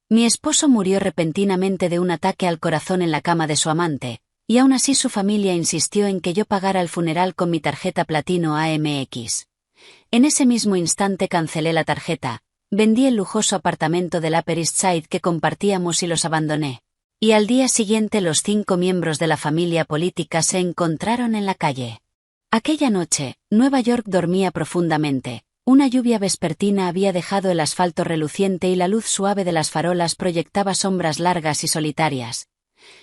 Mi esposo murió repentinamente de un ataque al corazón en la cama de su amante, y aún así su familia insistió en que yo pagara el funeral con mi tarjeta Platino AMX. En ese mismo instante cancelé la tarjeta, vendí el lujoso apartamento del Upper East Side que compartíamos y los abandoné. Y al día siguiente los 5 miembros de la familia política se encontraron en la calle. Aquella noche, Nueva York dormía profundamente. Una lluvia vespertina había dejado el asfalto reluciente y la luz suave de las farolas proyectaba sombras largas y solitarias.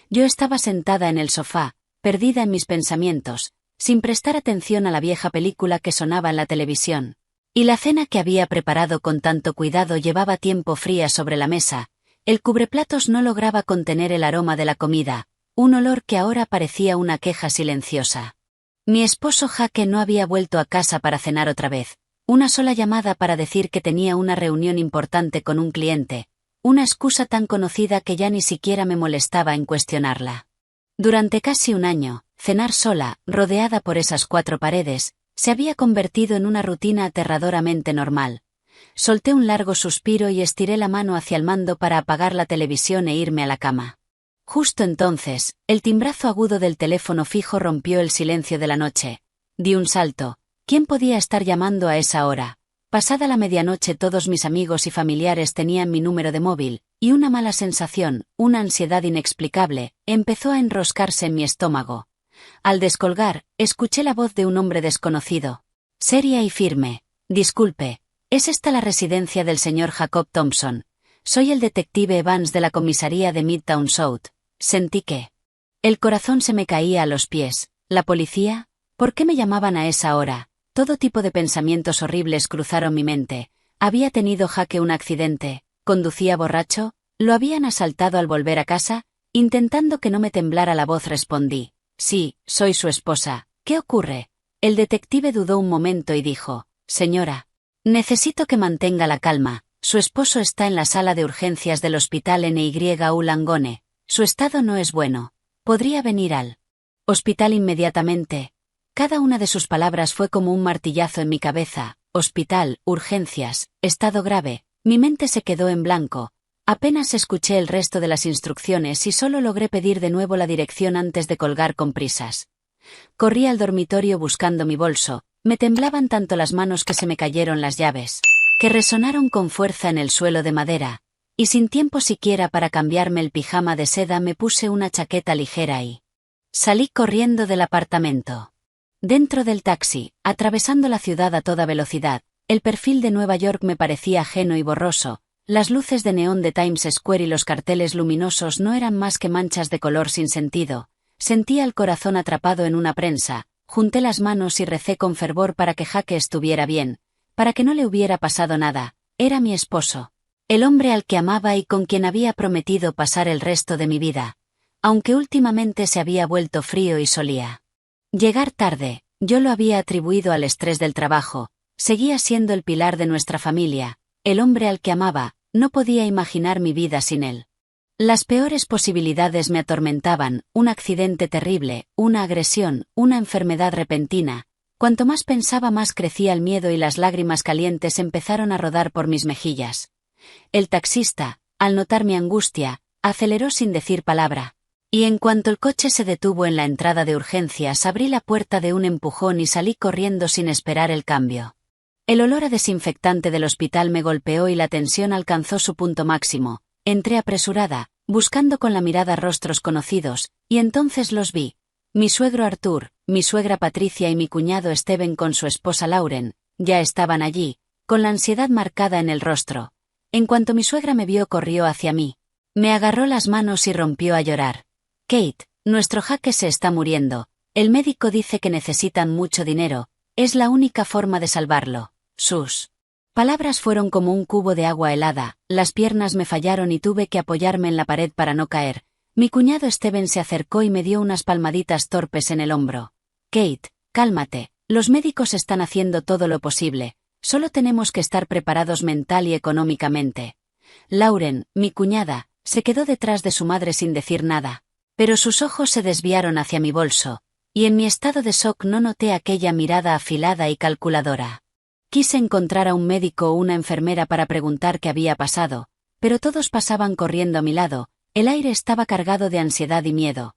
Yo estaba sentada en el sofá, perdida en mis pensamientos, sin prestar atención a la vieja película que sonaba en la televisión. Y la cena que había preparado con tanto cuidado llevaba tiempo fría sobre la mesa. El cubreplatos no lograba contener el aroma de la comida, un olor que ahora parecía una queja silenciosa. Mi esposo Jake no había vuelto a casa para cenar otra vez. Una sola llamada para decir que tenía una reunión importante con un cliente, una excusa tan conocida que ya ni siquiera me molestaba en cuestionarla. Durante casi un año, cenar sola, rodeada por esas 4 paredes, se había convertido en una rutina aterradoramente normal. Solté un largo suspiro y estiré la mano hacia el mando para apagar la televisión e irme a la cama. Justo entonces, el timbrazo agudo del teléfono fijo rompió el silencio de la noche. Di un salto. ¿Quién podía estar llamando a esa hora? Pasada la medianoche todos mis amigos y familiares tenían mi número de móvil, y una mala sensación, una ansiedad inexplicable, empezó a enroscarse en mi estómago. Al descolgar, escuché la voz de un hombre desconocido. Seria y firme. Disculpe, ¿es esta la residencia del señor Jacob Thompson? Soy el detective Evans de la comisaría de Midtown South. Sentí que el corazón se me caía a los pies. ¿La policía? ¿Por qué me llamaban a esa hora? Todo tipo de pensamientos horribles cruzaron mi mente. ¿Había tenido Jake un accidente? ¿Conducía borracho? ¿Lo habían asaltado al volver a casa? Intentando que no me temblara la voz respondí. Sí, soy su esposa. ¿Qué ocurre? El detective dudó un momento y dijo, señora, necesito que mantenga la calma. Su esposo está en la sala de urgencias del hospital NYU Langone. Su estado no es bueno. ¿Podría venir al hospital inmediatamente? Cada una de sus palabras fue como un martillazo en mi cabeza. Hospital, urgencias, estado grave. Mi mente se quedó en blanco. Apenas escuché el resto de las instrucciones y solo logré pedir de nuevo la dirección antes de colgar con prisas. Corrí al dormitorio buscando mi bolso. Me temblaban tanto las manos que se me cayeron las llaves, que resonaron con fuerza en el suelo de madera, y sin tiempo siquiera para cambiarme el pijama de seda me puse una chaqueta ligera y salí corriendo del apartamento. Dentro del taxi, atravesando la ciudad a toda velocidad, el perfil de Nueva York me parecía ajeno y borroso. Las luces de neón de Times Square y los carteles luminosos no eran más que manchas de color sin sentido. Sentía el corazón atrapado en una prensa, junté las manos y recé con fervor para que Jake estuviera bien, para que no le hubiera pasado nada. Era mi esposo, el hombre al que amaba y con quien había prometido pasar el resto de mi vida, aunque últimamente se había vuelto frío y solía llegar tarde. Yo lo había atribuido al estrés del trabajo. Seguía siendo el pilar de nuestra familia, el hombre al que amaba. No podía imaginar mi vida sin él. Las peores posibilidades me atormentaban, un accidente terrible, una agresión, una enfermedad repentina. Cuanto más pensaba más crecía el miedo y las lágrimas calientes empezaron a rodar por mis mejillas. El taxista, al notar mi angustia, aceleró sin decir palabra. Y en cuanto el coche se detuvo en la entrada de urgencias abrí la puerta de un empujón y salí corriendo sin esperar el cambio. El olor a desinfectante del hospital me golpeó y la tensión alcanzó su punto máximo. Entré apresurada, buscando con la mirada rostros conocidos, y entonces los vi. Mi suegro Arthur, mi suegra Patricia y mi cuñado Steven con su esposa Lauren, ya estaban allí, con la ansiedad marcada en el rostro. En cuanto mi suegra me vio corrió hacia mí. Me agarró las manos y rompió a llorar. Kate, nuestro Jake se está muriendo. El médico dice que necesitan mucho dinero. Es la única forma de salvarlo. Sus palabras fueron como un cubo de agua helada. Las piernas me fallaron y tuve que apoyarme en la pared para no caer. Mi cuñado Steven se acercó y me dio unas palmaditas torpes en el hombro. Kate, cálmate. Los médicos están haciendo todo lo posible. Solo tenemos que estar preparados mental y económicamente. Lauren, mi cuñada, se quedó detrás de su madre sin decir nada. Pero sus ojos se desviaron hacia mi bolso, y en mi estado de shock no noté aquella mirada afilada y calculadora. Quise encontrar a un médico o una enfermera para preguntar qué había pasado, pero todos pasaban corriendo a mi lado, el aire estaba cargado de ansiedad y miedo.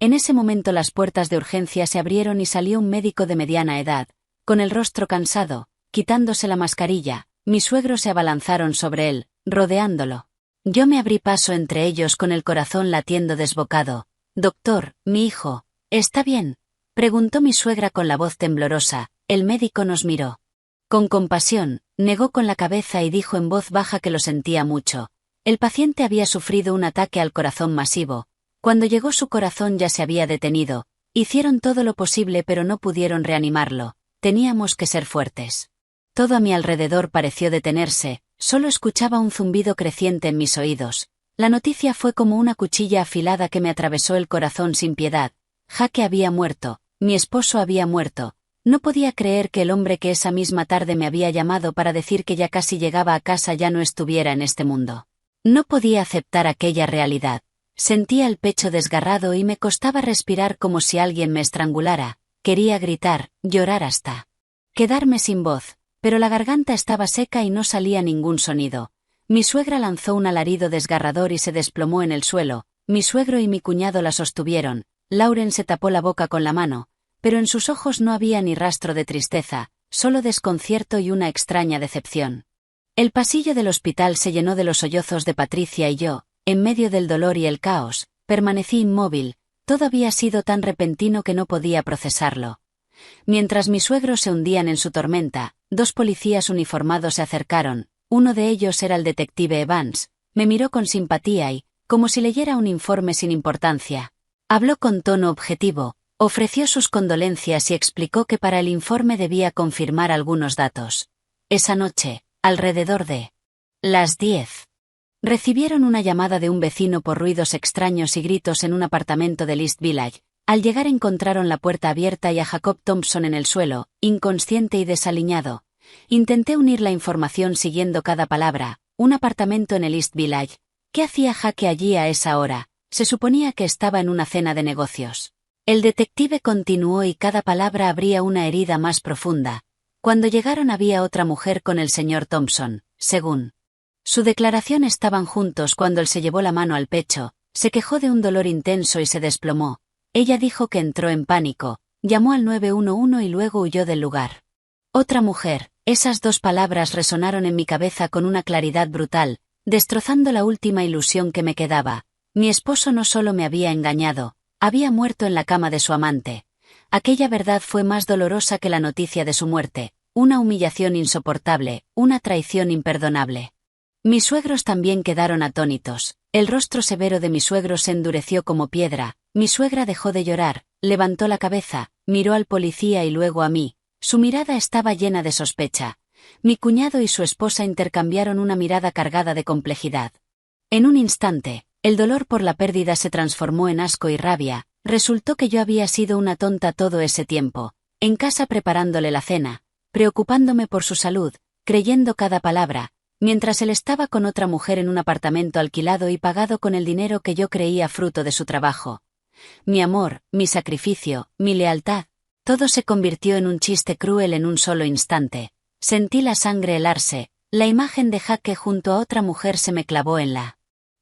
En ese momento las puertas de urgencia se abrieron y salió un médico de mediana edad, con el rostro cansado, quitándose la mascarilla. Mis suegros se abalanzaron sobre él, rodeándolo. Yo me abrí paso entre ellos con el corazón latiendo desbocado. «Doctor, mi hijo, ¿está bien?», preguntó mi suegra con la voz temblorosa. El médico nos miró. Con compasión, negó con la cabeza y dijo en voz baja que lo sentía mucho. El paciente había sufrido un ataque al corazón masivo. Cuando llegó su corazón ya se había detenido. Hicieron todo lo posible pero no pudieron reanimarlo. Teníamos que ser fuertes. Todo a mi alrededor pareció detenerse, solo escuchaba un zumbido creciente en mis oídos. La noticia fue como una cuchilla afilada que me atravesó el corazón sin piedad. Jake había muerto, mi esposo había muerto. No podía creer que el hombre que esa misma tarde me había llamado para decir que ya casi llegaba a casa ya no estuviera en este mundo. No podía aceptar aquella realidad. Sentía el pecho desgarrado y me costaba respirar como si alguien me estrangulara. Quería gritar, llorar hasta quedarme sin voz, pero la garganta estaba seca y no salía ningún sonido. Mi suegra lanzó un alarido desgarrador y se desplomó en el suelo. Mi suegro y mi cuñado la sostuvieron. Lauren se tapó la boca con la mano, pero en sus ojos no había ni rastro de tristeza, solo desconcierto y una extraña decepción. El pasillo del hospital se llenó de los sollozos de Patricia y yo. En medio del dolor y el caos, permanecí inmóvil. Todo había sido tan repentino que no podía procesarlo. Mientras mis suegros se hundían en su tormenta, dos policías uniformados se acercaron. Uno de ellos era el detective Evans. Me miró con simpatía y, como si leyera un informe sin importancia, habló con tono objetivo, ofreció sus condolencias y explicó que para el informe debía confirmar algunos datos. Esa noche, alrededor de las 10, recibieron una llamada de un vecino por ruidos extraños y gritos en un apartamento de East Village. Al llegar encontraron la puerta abierta y a Jacob Thompson en el suelo, inconsciente y desaliñado. Intenté unir la información siguiendo cada palabra. Un apartamento en el East Village. ¿Qué hacía Jake allí a esa hora? Se suponía que estaba en una cena de negocios. El detective continuó y cada palabra abría una herida más profunda. Cuando llegaron había otra mujer con el señor Thompson, según su declaración estaban juntos cuando él se llevó la mano al pecho, se quejó de un dolor intenso y se desplomó. Ella dijo que entró en pánico, llamó al 911 y luego huyó del lugar. Otra mujer, esas dos palabras resonaron en mi cabeza con una claridad brutal, destrozando la última ilusión que me quedaba. Mi esposo no solo me había engañado, había muerto en la cama de su amante. Aquella verdad fue más dolorosa que la noticia de su muerte, una humillación insoportable, una traición imperdonable. Mis suegros también quedaron atónitos. El rostro severo de mi suegro se endureció como piedra. Mi suegra dejó de llorar, levantó la cabeza, miró al policía y luego a mí. Su mirada estaba llena de sospecha. Mi cuñado y su esposa intercambiaron una mirada cargada de complejidad. En un instante, el dolor por la pérdida se transformó en asco y rabia. Resultó que yo había sido una tonta todo ese tiempo, en casa preparándole la cena, preocupándome por su salud, creyendo cada palabra, mientras él estaba con otra mujer en un apartamento alquilado y pagado con el dinero que yo creía fruto de su trabajo. Mi amor, mi sacrificio, mi lealtad, todo se convirtió en un chiste cruel en un solo instante. Sentí la sangre helarse, la imagen de Jake junto a otra mujer se me clavó en la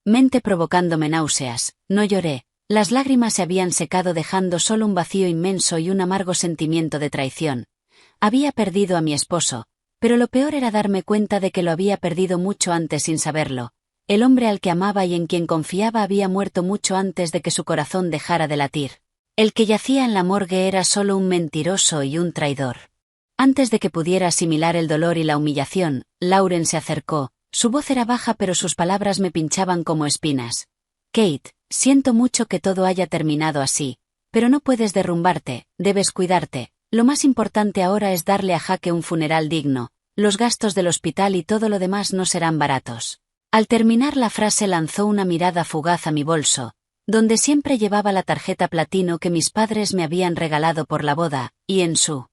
mente provocándome náuseas. No lloré, las lágrimas se habían secado dejando solo un vacío inmenso y un amargo sentimiento de traición. Había perdido a mi esposo, pero lo peor era darme cuenta de que lo había perdido mucho antes sin saberlo. El hombre al que amaba y en quien confiaba había muerto mucho antes de que su corazón dejara de latir. El que yacía en la morgue era solo un mentiroso y un traidor. Antes de que pudiera asimilar el dolor y la humillación, Lauren se acercó. Su voz era baja pero sus palabras me pinchaban como espinas. Kate, siento mucho que todo haya terminado así, pero no puedes derrumbarte, debes cuidarte. Lo más importante ahora es darle a Jake un funeral digno. Los gastos del hospital y todo lo demás no serán baratos. Al terminar la frase lanzó una mirada fugaz a mi bolso, donde siempre llevaba la tarjeta platino que mis padres me habían regalado por la boda, y en su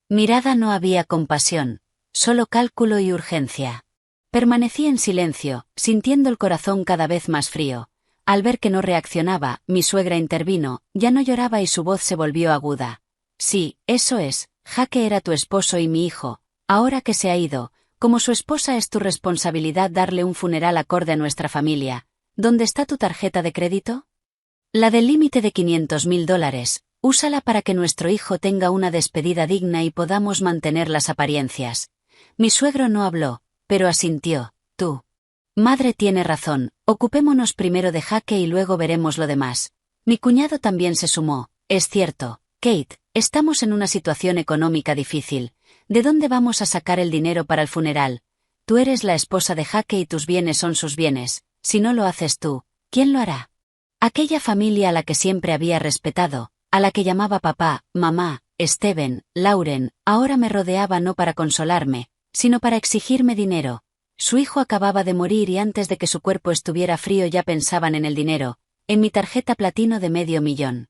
mirada no había compasión, solo cálculo y urgencia. Permanecí en silencio, sintiendo el corazón cada vez más frío. Al ver que no reaccionaba, mi suegra intervino, ya no lloraba y su voz se volvió aguda. Sí, eso es, Jake era tu esposo y mi hijo. Ahora que se ha ido, Como su esposa es tu responsabilidad darle un funeral acorde a nuestra familia. ¿Dónde está tu tarjeta de crédito? La del límite de $500.000, úsala para que nuestro hijo tenga una despedida digna y podamos mantener las apariencias. Mi suegro no habló, pero asintió. Tú. Madre tiene razón, ocupémonos primero de Jake y luego veremos lo demás. Mi cuñado también se sumó. Es cierto, Kate, estamos en una situación económica difícil. ¿De dónde vamos a sacar el dinero para el funeral? Tú eres la esposa de Jake y tus bienes son sus bienes. Si no lo haces tú, ¿quién lo hará? Aquella familia a la que siempre había respetado, a la que llamaba papá, mamá, Steven, Lauren, ahora me rodeaba no para consolarme, sino para exigirme dinero. Su hijo acababa de morir y antes de que su cuerpo estuviera frío ya pensaban en el dinero, en mi tarjeta platino de $500.000.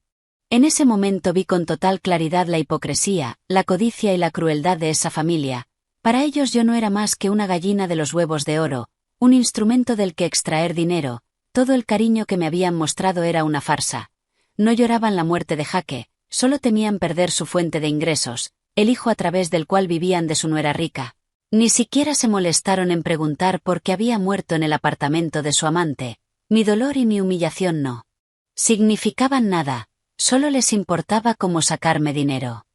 En ese momento vi con total claridad la hipocresía, la codicia y la crueldad de esa familia. Para ellos yo no era más que una gallina de los huevos de oro, un instrumento del que extraer dinero. Todo el cariño que me habían mostrado era una farsa. No lloraban la muerte de Jake, solo temían perder su fuente de ingresos, el hijo a través del cual vivían de su nuera rica. Ni siquiera se molestaron en preguntar por qué había muerto en el apartamento de su amante. Mi dolor y mi humillación no significaban nada, solo les importaba cómo sacarme dinero.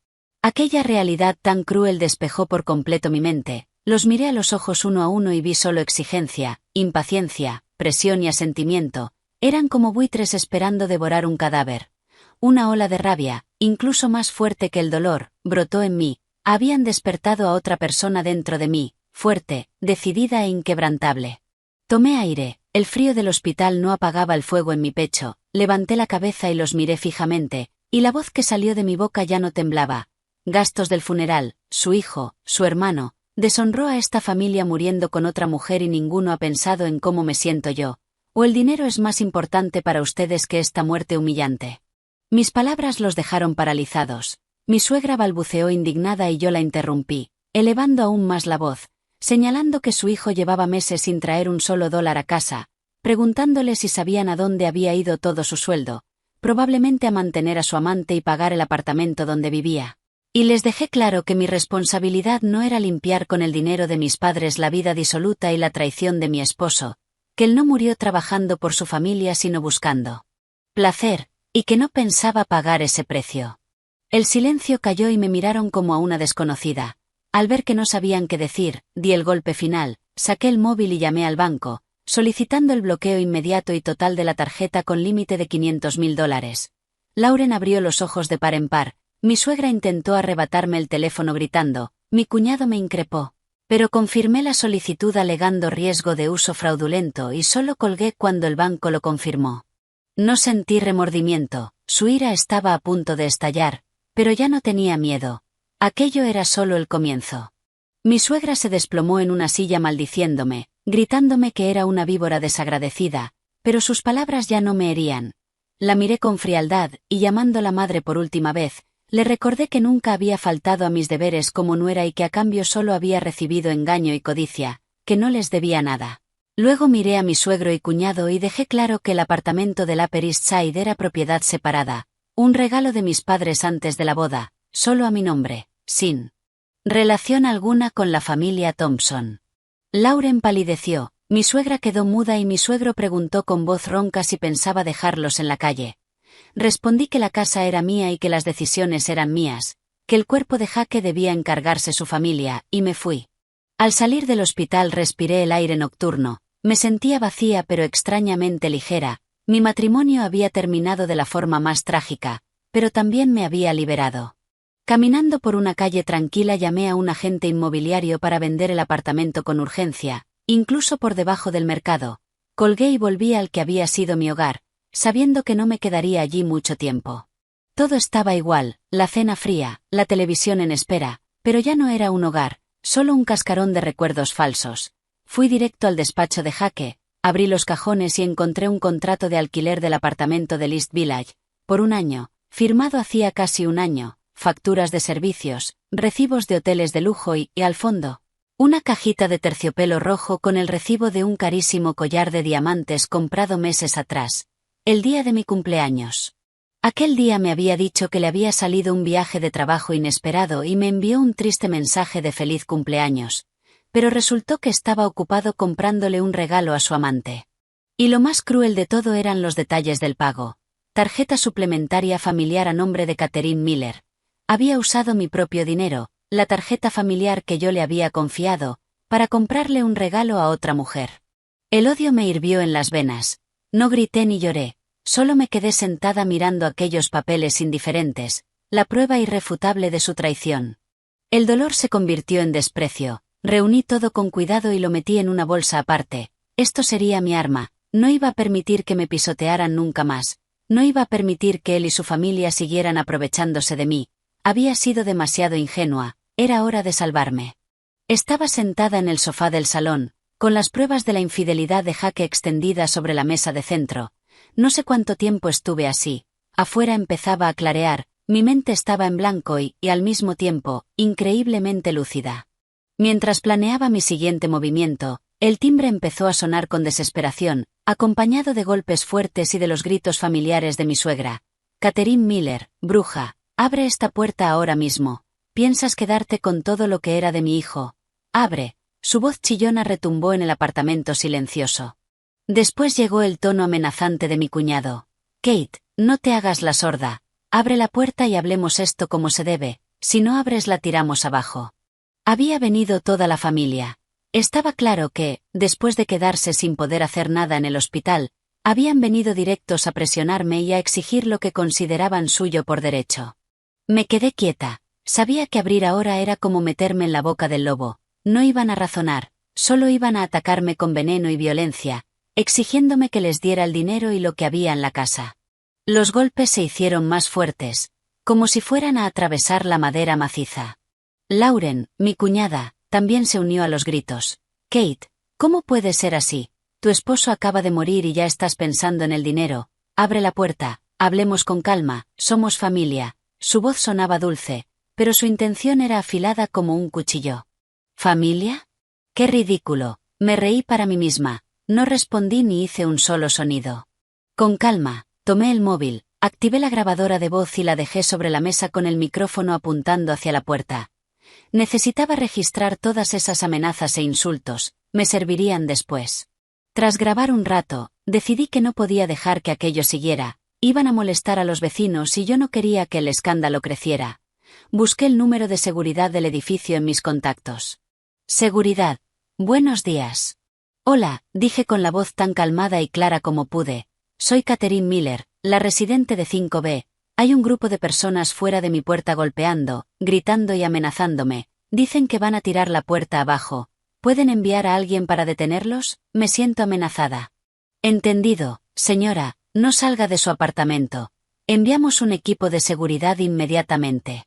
Aquella realidad tan cruel despejó por completo mi mente, los miré a los ojos uno a uno y vi solo exigencia, impaciencia, presión y asentimiento, eran como buitres esperando devorar un cadáver. Una ola de rabia, incluso más fuerte que el dolor, brotó en mí, habían despertado a otra persona dentro de mí, fuerte, decidida e inquebrantable. Tomé aire, el frío del hospital no apagaba el fuego en mi pecho, levanté la cabeza y los miré fijamente, y la voz que salió de mi boca ya no temblaba. Gastos del funeral, su hijo, su hermano, deshonró a esta familia muriendo con otra mujer y ninguno ha pensado en cómo me siento yo. ¿O el dinero es más importante para ustedes que esta muerte humillante? Mis palabras los dejaron paralizados. Mi suegra balbuceó indignada y yo la interrumpí, elevando aún más la voz, señalando que su hijo llevaba meses sin traer un solo dólar a casa, preguntándole si sabían a dónde había ido todo su sueldo, probablemente a mantener a su amante y pagar el apartamento donde vivía. Y les dejé claro que mi responsabilidad no era limpiar con el dinero de mis padres la vida disoluta y la traición de mi esposo, que él no murió trabajando por su familia sino buscando placer, y que no pensaba pagar ese precio. El silencio cayó y me miraron como a una desconocida. Al ver que no sabían qué decir, di el golpe final, saqué el móvil y llamé al banco, solicitando el bloqueo inmediato y total de la tarjeta con límite de $500.000. Lauren abrió los ojos de par en par. Mi suegra intentó arrebatarme el teléfono gritando, mi cuñado me increpó. Pero confirmé la solicitud alegando riesgo de uso fraudulento y solo colgué cuando el banco lo confirmó. No sentí remordimiento, su ira estaba a punto de estallar, pero ya no tenía miedo. Aquello era solo el comienzo. Mi suegra se desplomó en una silla maldiciéndome, gritándome que era una víbora desagradecida, pero sus palabras ya no me herían. La miré con frialdad y llamándola madre por última vez, le recordé que nunca había faltado a mis deberes como nuera y que a cambio solo había recibido engaño y codicia, que no les debía nada. Luego miré a mi suegro y cuñado y dejé claro que el apartamento del Upper East Side era propiedad separada, un regalo de mis padres antes de la boda, solo a mi nombre, sin relación alguna con la familia Thompson. Lauren palideció, mi suegra quedó muda y mi suegro preguntó con voz ronca si pensaba dejarlos en la calle. Respondí que la casa era mía y que las decisiones eran mías, que el cuerpo de Jake debía encargarse su familia, y me fui. Al salir del hospital respiré el aire nocturno, me sentía vacía pero extrañamente ligera, mi matrimonio había terminado de la forma más trágica, pero también me había liberado. Caminando por una calle tranquila llamé a un agente inmobiliario para vender el apartamento con urgencia, incluso por debajo del mercado. Colgué y volví al que había sido mi hogar, sabiendo que no me quedaría allí mucho tiempo. Todo estaba igual, la cena fría, la televisión en espera, pero ya no era un hogar, solo un cascarón de recuerdos falsos. Fui directo al despacho de Jake, abrí los cajones y encontré un contrato de alquiler del apartamento del East Village, por 1 año, firmado hacía casi 1 año, facturas de servicios, recibos de hoteles de lujo y al fondo, una cajita de terciopelo rojo con el recibo de un carísimo collar de diamantes comprado meses atrás. El día de mi cumpleaños. Aquel día me había dicho que le había salido un viaje de trabajo inesperado y me envió un triste mensaje de feliz cumpleaños. pero resultó que estaba ocupado comprándole un regalo a su amante. Y lo más cruel de todo eran los detalles del pago. Tarjeta suplementaria familiar a nombre de Catherine Miller. Había usado mi propio dinero, la tarjeta familiar que yo le había confiado, para comprarle un regalo a otra mujer. El odio me hirvió en las venas. No grité ni lloré, solo me quedé sentada mirando aquellos papeles indiferentes, la prueba irrefutable de su traición. El dolor se convirtió en desprecio, reuní todo con cuidado y lo metí en una bolsa aparte. Esto sería mi arma, no iba a permitir que me pisotearan nunca más, no iba a permitir que él y su familia siguieran aprovechándose de mí. Había sido demasiado ingenua, era hora de salvarme. Estaba sentada en el sofá del salón, con las pruebas de la infidelidad de Jake extendidas sobre la mesa de centro. No sé cuánto tiempo estuve así. Afuera empezaba a clarear, mi mente estaba en blanco y, al mismo tiempo, increíblemente lúcida. Mientras planeaba mi siguiente movimiento, el timbre empezó a sonar con desesperación, acompañado de golpes fuertes y de los gritos familiares de mi suegra. Catherine Miller, bruja, abre esta puerta ahora mismo. ¿Piensas quedarte con todo lo que era de mi hijo? Abre. Su voz chillona retumbó en el apartamento silencioso. Después llegó el tono amenazante de mi cuñado. Kate, no te hagas la sorda. Abre la puerta y hablemos esto como se debe, si no abres la tiramos abajo. Había venido toda la familia. Estaba claro que, después de quedarse sin poder hacer nada en el hospital, habían venido directos a presionarme y a exigir lo que consideraban suyo por derecho. Me quedé quieta. Sabía que abrir ahora era como meterme en la boca del lobo. No iban a razonar, solo iban a atacarme con veneno y violencia, exigiéndome que les diera el dinero y lo que había en la casa. Los golpes se hicieron más fuertes, como si fueran a atravesar la madera maciza. Lauren, mi cuñada, también se unió a los gritos. Kate, ¿cómo puede ser así? Tu esposo acaba de morir y ya estás pensando en el dinero. Abre la puerta, hablemos con calma, somos familia. Su voz sonaba dulce, pero su intención era afilada como un cuchillo. ¿Familia? ¡Qué ridículo! Me reí para mí misma, no respondí ni hice un solo sonido. Con calma, tomé el móvil, activé la grabadora de voz y la dejé sobre la mesa con el micrófono apuntando hacia la puerta. Necesitaba registrar todas esas amenazas e insultos, me servirían después. Tras grabar un rato, decidí que no podía dejar que aquello siguiera, iban a molestar a los vecinos y yo no quería que el escándalo creciera. Busqué el número de seguridad del edificio en mis contactos. Seguridad. Buenos días. Hola, dije con la voz tan calmada y clara como pude. Soy Catherine Miller, la residente de 5B. Hay un grupo de personas fuera de mi puerta golpeando, gritando y amenazándome. Dicen que van a tirar la puerta abajo. ¿Pueden enviar a alguien para detenerlos? Me siento amenazada. Entendido, señora, no salga de su apartamento. Enviamos un equipo de seguridad inmediatamente.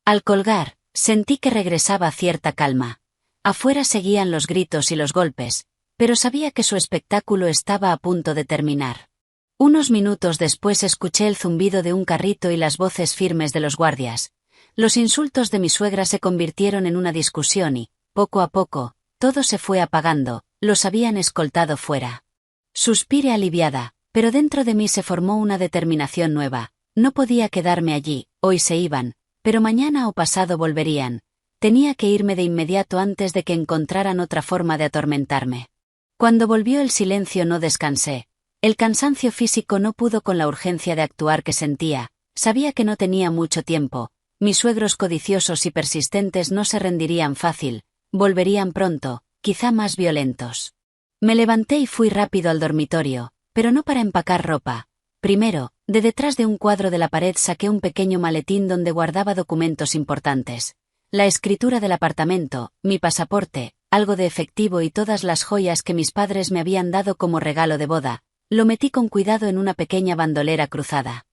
Al colgar, sentí que regresaba cierta calma. Afuera seguían los gritos y los golpes, pero sabía que su espectáculo estaba a punto de terminar. Unos minutos después escuché el zumbido de un carrito y las voces firmes de los guardias. Los insultos de mi suegra se convirtieron en una discusión y, poco a poco, todo se fue apagando, los habían escoltado fuera. Suspiré aliviada, pero dentro de mí se formó una determinación nueva. No podía quedarme allí, hoy se iban, pero mañana o pasado volverían. Tenía que irme de inmediato antes de que encontraran otra forma de atormentarme. Cuando volvió el silencio no descansé. El cansancio físico no pudo con la urgencia de actuar que sentía. Sabía que no tenía mucho tiempo. Mis suegros codiciosos y persistentes no se rendirían fácil. Volverían pronto, quizá más violentos. Me levanté y fui rápido al dormitorio, pero no para empacar ropa. Primero, de detrás de un cuadro de la pared saqué un pequeño maletín donde guardaba documentos importantes. La escritura del apartamento, mi pasaporte, algo de efectivo y todas las joyas que mis padres me habían dado como regalo de boda. Lo metí con cuidado en una pequeña bandolera cruzada.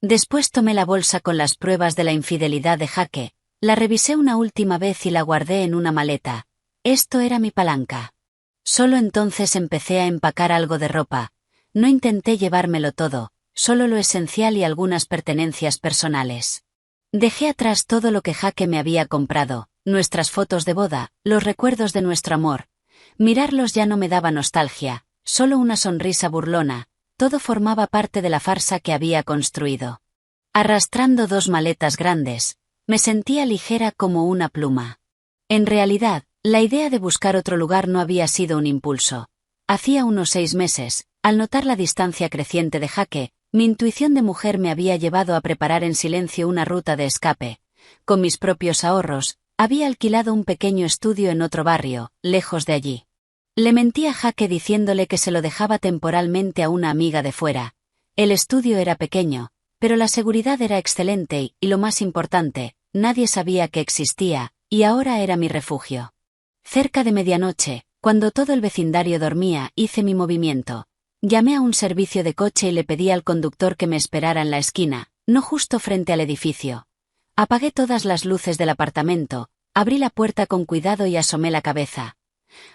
Después tomé la bolsa con las pruebas de la infidelidad de Jake, la revisé una última vez y la guardé en una maleta. Esto era mi palanca. Solo entonces empecé a empacar algo de ropa. No intenté llevármelo todo, solo lo esencial y algunas pertenencias personales. Dejé atrás todo lo que Jake me había comprado, nuestras fotos de boda, los recuerdos de nuestro amor. Mirarlos ya no me daba nostalgia, solo una sonrisa burlona, todo formaba parte de la farsa que había construido. Arrastrando 2 maletas grandes, me sentía ligera como una pluma. En realidad, La idea de buscar otro lugar no había sido un impulso. Hacía unos 6 meses, al notar la distancia creciente de Jaque, mi intuición de mujer me había llevado a preparar en silencio una ruta de escape. Con mis propios ahorros, había alquilado un pequeño estudio en otro barrio, lejos de allí. Le mentí a Jaque diciéndole que se lo dejaba temporalmente a una amiga de fuera. El estudio era pequeño, pero la seguridad era excelente y lo más importante, nadie sabía que existía, y ahora era mi refugio. Cerca de medianoche, cuando todo el vecindario dormía, hice mi movimiento. Llamé a un servicio de coche y le pedí al conductor que me esperara en la esquina, no justo frente al edificio. Apagué todas las luces del apartamento, abrí la puerta con cuidado y asomé la cabeza.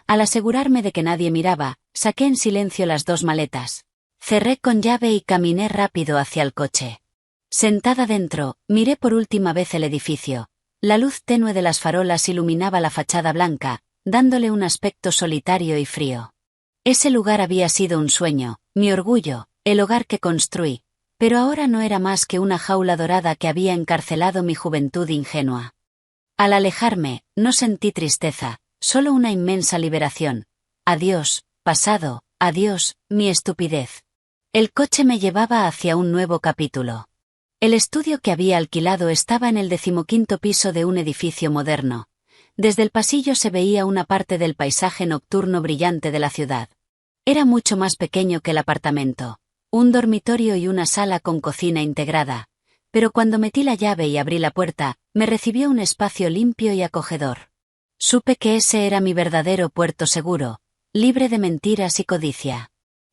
Al asegurarme de que nadie miraba, saqué en silencio las 2 maletas. Cerré con llave y caminé rápido hacia el coche. Sentada dentro, miré por última vez el edificio. La luz tenue de las farolas iluminaba la fachada blanca, dándole un aspecto solitario y frío. Ese lugar había sido un sueño, mi orgullo, el hogar que construí, pero ahora no era más que una jaula dorada que había encarcelado mi juventud ingenua. Al alejarme, no sentí tristeza, solo una inmensa liberación. Adiós, pasado, adiós, mi estupidez. El coche me llevaba hacia un nuevo capítulo. El estudio que había alquilado estaba en el 15º piso de un edificio moderno. Desde el pasillo se veía una parte del paisaje nocturno brillante de la ciudad. Era mucho más pequeño que el apartamento, un dormitorio y una sala con cocina integrada, pero cuando metí la llave y abrí la puerta, me recibió un espacio limpio y acogedor. Supe que ese era mi verdadero puerto seguro, libre de mentiras y codicia.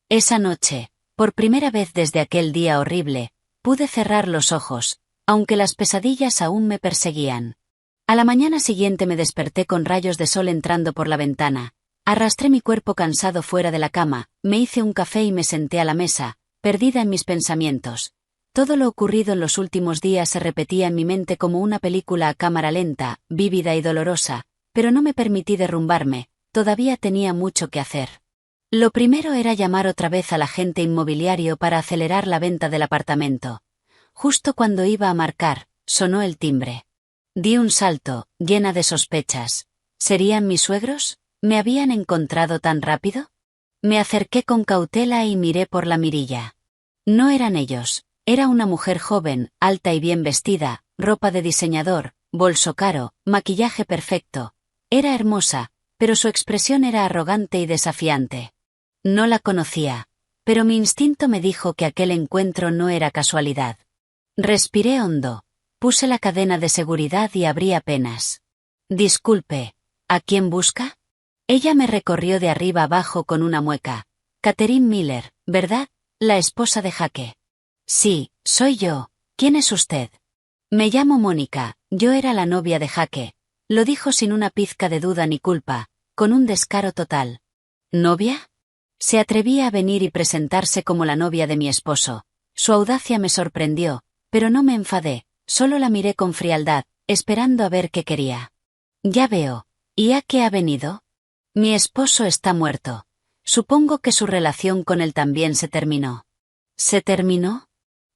Esa noche, por primera vez desde aquel día horrible, pude cerrar los ojos, aunque las pesadillas aún me perseguían. A la mañana siguiente me desperté con rayos de sol entrando por la ventana. Arrastré mi cuerpo cansado fuera de la cama, me hice un café y me senté a la mesa, perdida en mis pensamientos. Todo lo ocurrido en los últimos días se repetía en mi mente como una película a cámara lenta, vívida y dolorosa, pero no me permití derrumbarme, todavía tenía mucho que hacer. Lo primero era llamar otra vez al agente inmobiliario para acelerar la venta del apartamento. Justo cuando iba a marcar, sonó el timbre. Di un salto, llena de sospechas. ¿Serían mis suegros? ¿Me habían encontrado tan rápido? Me acerqué con cautela y miré por la mirilla. No eran ellos. Era una mujer joven, alta y bien vestida, ropa de diseñador, bolso caro, maquillaje perfecto. Era hermosa, pero su expresión era arrogante y desafiante. No la conocía, pero mi instinto me dijo que aquel encuentro no era casualidad. Respiré hondo, puse la cadena de seguridad y abrí apenas. Disculpe, ¿a quién busca? Ella me recorrió de arriba abajo con una mueca. Catherine Miller, ¿verdad? La esposa de Jaque. Sí, soy yo. ¿Quién es usted? Me llamo Mónica, yo era la novia de Jaque. Lo dijo sin una pizca de duda ni culpa, con un descaro total. ¿Novia? Se atrevía a venir y presentarse como la novia de mi esposo. Su audacia me sorprendió, pero no me enfadé, solo la miré con frialdad, esperando a ver qué quería. Ya veo. ¿Y a qué ha venido? Mi esposo está muerto. Supongo que su relación con él también se terminó. ¿Se terminó?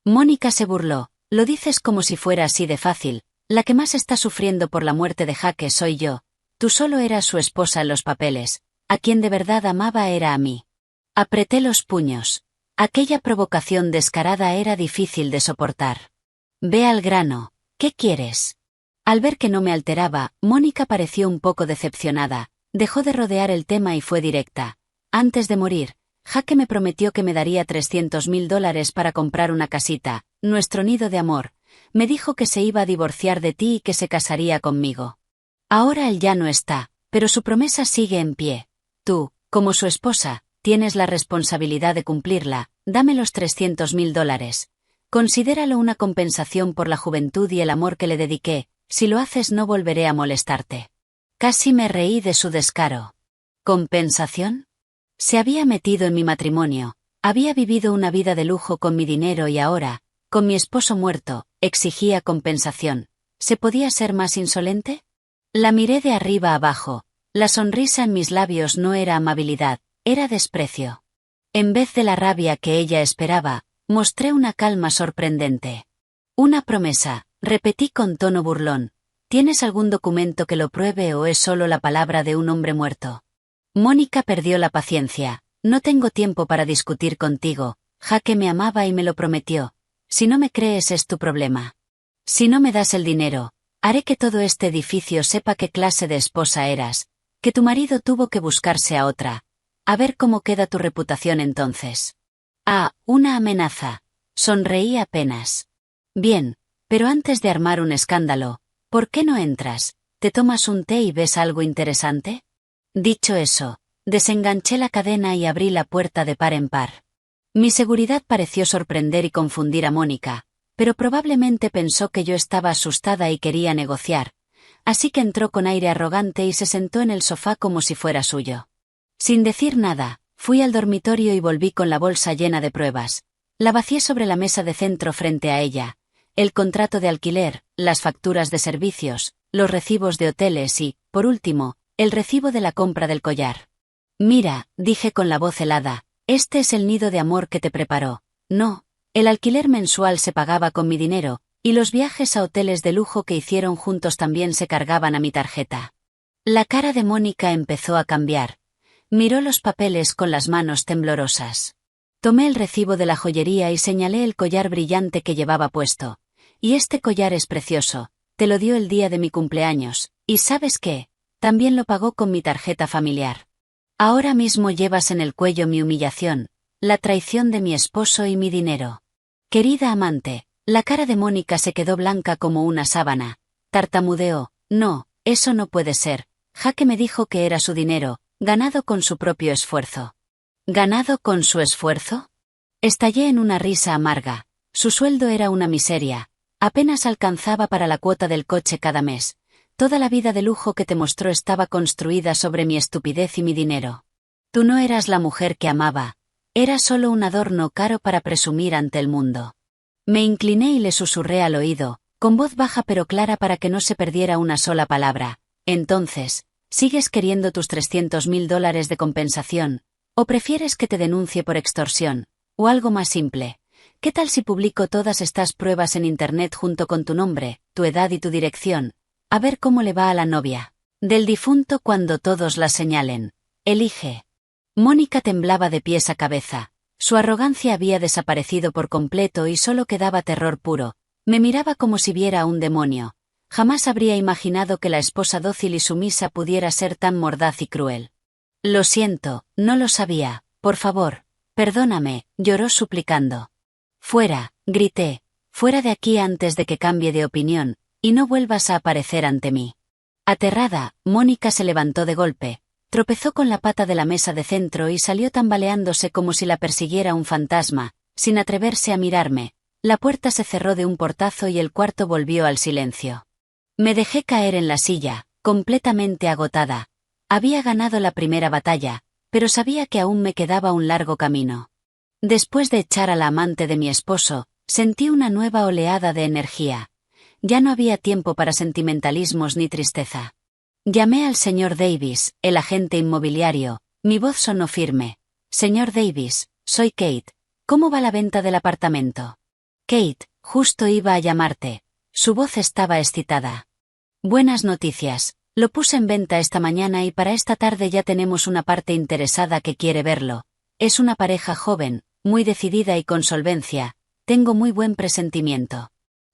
Mónica se burló. Lo dices como si fuera así de fácil. La que más está sufriendo por la muerte de Jaque soy yo. Tú solo eras su esposa en los papeles. A quien de verdad amaba era a mí. Apreté los puños. Aquella provocación descarada era difícil de soportar. Ve al grano. ¿Qué quieres? Al ver que no me alteraba, Mónica pareció un poco decepcionada. Dejó de rodear el tema y fue directa. Antes de morir, Jaque me prometió que me daría $300.000 para comprar una casita, nuestro nido de amor. Me dijo que se iba a divorciar de ti y que se casaría conmigo. Ahora él ya no está, pero su promesa sigue en pie. Tú, como su esposa, tienes la responsabilidad de cumplirla. Dame los $300.000. Considéralo una compensación por la juventud y el amor que le dediqué. Si lo haces no volveré a molestarte. Casi me reí de su descaro. ¿Compensación? Se había metido en mi matrimonio, había vivido una vida de lujo con mi dinero y ahora, con mi esposo muerto, exigía compensación. ¿Se podía ser más insolente? La miré de arriba abajo. La sonrisa en mis labios no era amabilidad, era desprecio. En vez de la rabia que ella esperaba, mostré una calma sorprendente. Una promesa, repetí con tono burlón. ¿Tienes algún documento que lo pruebe o es solo la palabra de un hombre muerto? Mónica perdió la paciencia. No tengo tiempo para discutir contigo. Jake me amaba y me lo prometió. Si no me crees es tu problema. Si no me das el dinero, haré que todo este edificio sepa qué clase de esposa eras, que tu marido tuvo que buscarse a otra. A ver cómo queda tu reputación entonces. Ah, una amenaza. Sonreí apenas. Bien, pero antes de armar un escándalo, ¿por qué no entras? ¿Te tomas un té y ves algo interesante? Dicho eso, desenganché la cadena y abrí la puerta de par en par. Mi seguridad pareció sorprender y confundir a Mónica, pero probablemente pensó que yo estaba asustada y quería negociar, así que entró con aire arrogante y se sentó en el sofá como si fuera suyo. Sin decir nada, fui al dormitorio y volví con la bolsa llena de pruebas. La vacié sobre la mesa de centro frente a ella, el contrato de alquiler, las facturas de servicios, los recibos de hoteles y, por último, el recibo de la compra del collar. Mira, dije con la voz helada, este es el nido de amor que te preparó. No, el alquiler mensual se pagaba con mi dinero, y los viajes a hoteles de lujo que hicieron juntos también se cargaban a mi tarjeta. La cara de Mónica empezó a cambiar. Miró los papeles con las manos temblorosas. Tomé el recibo de la joyería y señalé el collar brillante que llevaba puesto. Y este collar es precioso, te lo dio el día de mi cumpleaños, y ¿sabes qué? También lo pagó con mi tarjeta familiar. Ahora mismo llevas en el cuello mi humillación, la traición de mi esposo y mi dinero. Querida amante, la cara de Mónica se quedó blanca como una sábana. Tartamudeó, no, eso no puede ser. Jake me dijo que era su dinero, ganado con su propio esfuerzo. ¿Ganado con su esfuerzo? Estallé en una risa amarga. Su sueldo era una miseria. Apenas alcanzaba para la cuota del coche cada mes. Toda la vida de lujo que te mostró estaba construida sobre mi estupidez y mi dinero. Tú no eras la mujer que amaba. Era solo un adorno caro para presumir ante el mundo. Me incliné y le susurré al oído, con voz baja pero clara para que no se perdiera una sola palabra. Entonces, ¿sigues queriendo tus $300.000 de compensación? ¿O prefieres que te denuncie por extorsión? O algo más simple. ¿Qué tal si publico todas estas pruebas en internet junto con tu nombre, tu edad y tu dirección? A ver cómo le va a la novia del difunto cuando todos la señalen. Elige. Mónica temblaba de pies a cabeza. Su arrogancia había desaparecido por completo y solo quedaba terror puro. Me miraba como si viera a un demonio. Jamás habría imaginado que la esposa dócil y sumisa pudiera ser tan mordaz y cruel. Lo siento, no lo sabía, por favor, perdóname, lloró suplicando. Fuera, grité, fuera de aquí antes de que cambie de opinión, y no vuelvas a aparecer ante mí. Aterrada, Mónica se levantó de golpe, tropezó con la pata de la mesa de centro y salió tambaleándose como si la persiguiera un fantasma, sin atreverse a mirarme. La puerta se cerró de un portazo y el cuarto volvió al silencio. Me dejé caer en la silla, completamente agotada. Había ganado la primera batalla, pero sabía que aún me quedaba un largo camino. Después de echar a la amante de mi esposo, sentí una nueva oleada de energía. Ya no había tiempo para sentimentalismos ni tristeza. Llamé al señor Davis, el agente inmobiliario. Mi voz sonó firme. Señor Davis, soy Kate. ¿Cómo va la venta del apartamento? Kate, justo iba a llamarte. Su voz estaba excitada. Buenas noticias. Lo puse en venta esta mañana y para esta tarde ya tenemos una parte interesada que quiere verlo. Es una pareja joven, muy decidida y con solvencia. Tengo muy buen presentimiento.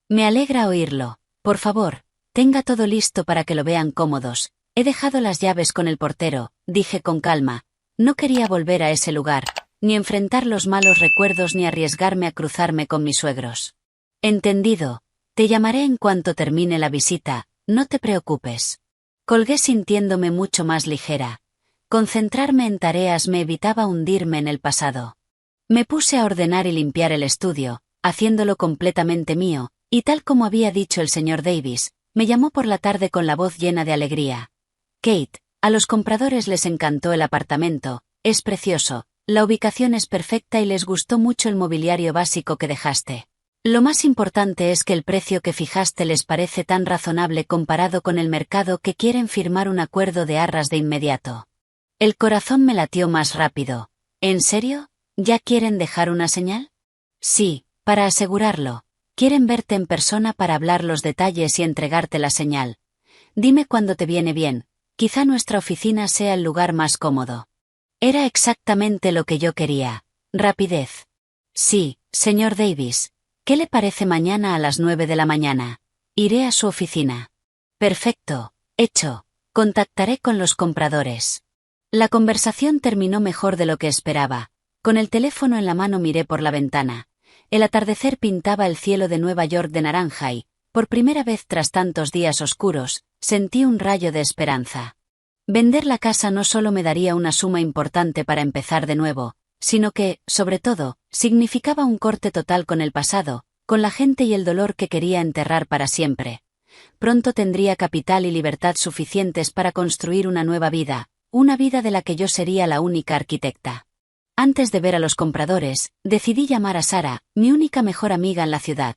Me alegra oírlo. Por favor, tenga todo listo para que lo vean cómodos. He dejado las llaves con el portero, dije con calma. No quería volver a ese lugar, ni enfrentar los malos recuerdos ni arriesgarme a cruzarme con mis suegros. Entendido. Te llamaré en cuanto termine la visita, no te preocupes. Colgué sintiéndome mucho más ligera. Concentrarme en tareas me evitaba hundirme en el pasado. Me puse a ordenar y limpiar el estudio, haciéndolo completamente mío, y tal como había dicho el señor Davis, me llamó por la tarde con la voz llena de alegría. Kate, a los compradores les encantó el apartamento, es precioso, la ubicación es perfecta y les gustó mucho el mobiliario básico que dejaste. Lo más importante es que el precio que fijaste les parece tan razonable comparado con el mercado que quieren firmar un acuerdo de arras de inmediato. El corazón me latió más rápido. ¿En serio? ¿Ya quieren dejar una señal? Sí, para asegurarlo. Quieren verte en persona para hablar los detalles y entregarte la señal. Dime cuándo te viene bien, quizá nuestra oficina sea el lugar más cómodo. Era exactamente lo que yo quería. Rapidez. Sí, señor Davis. ¿Qué le parece mañana a las 9 de la mañana? Iré a su oficina. Perfecto. Hecho. Contactaré con los compradores. La conversación terminó mejor de lo que esperaba. Con el teléfono en la mano miré por la ventana. El atardecer pintaba el cielo de Nueva York de naranja y, por primera vez tras tantos días oscuros, sentí un rayo de esperanza. Vender la casa no solo me daría una suma importante para empezar de nuevo, sino que, sobre todo, significaba un corte total con el pasado, con la gente y el dolor que quería enterrar para siempre. Pronto tendría capital y libertad suficientes para construir una nueva vida, una vida de la que yo sería la única arquitecta. Antes de ver a los compradores, decidí llamar a Sara, mi única mejor amiga en la ciudad.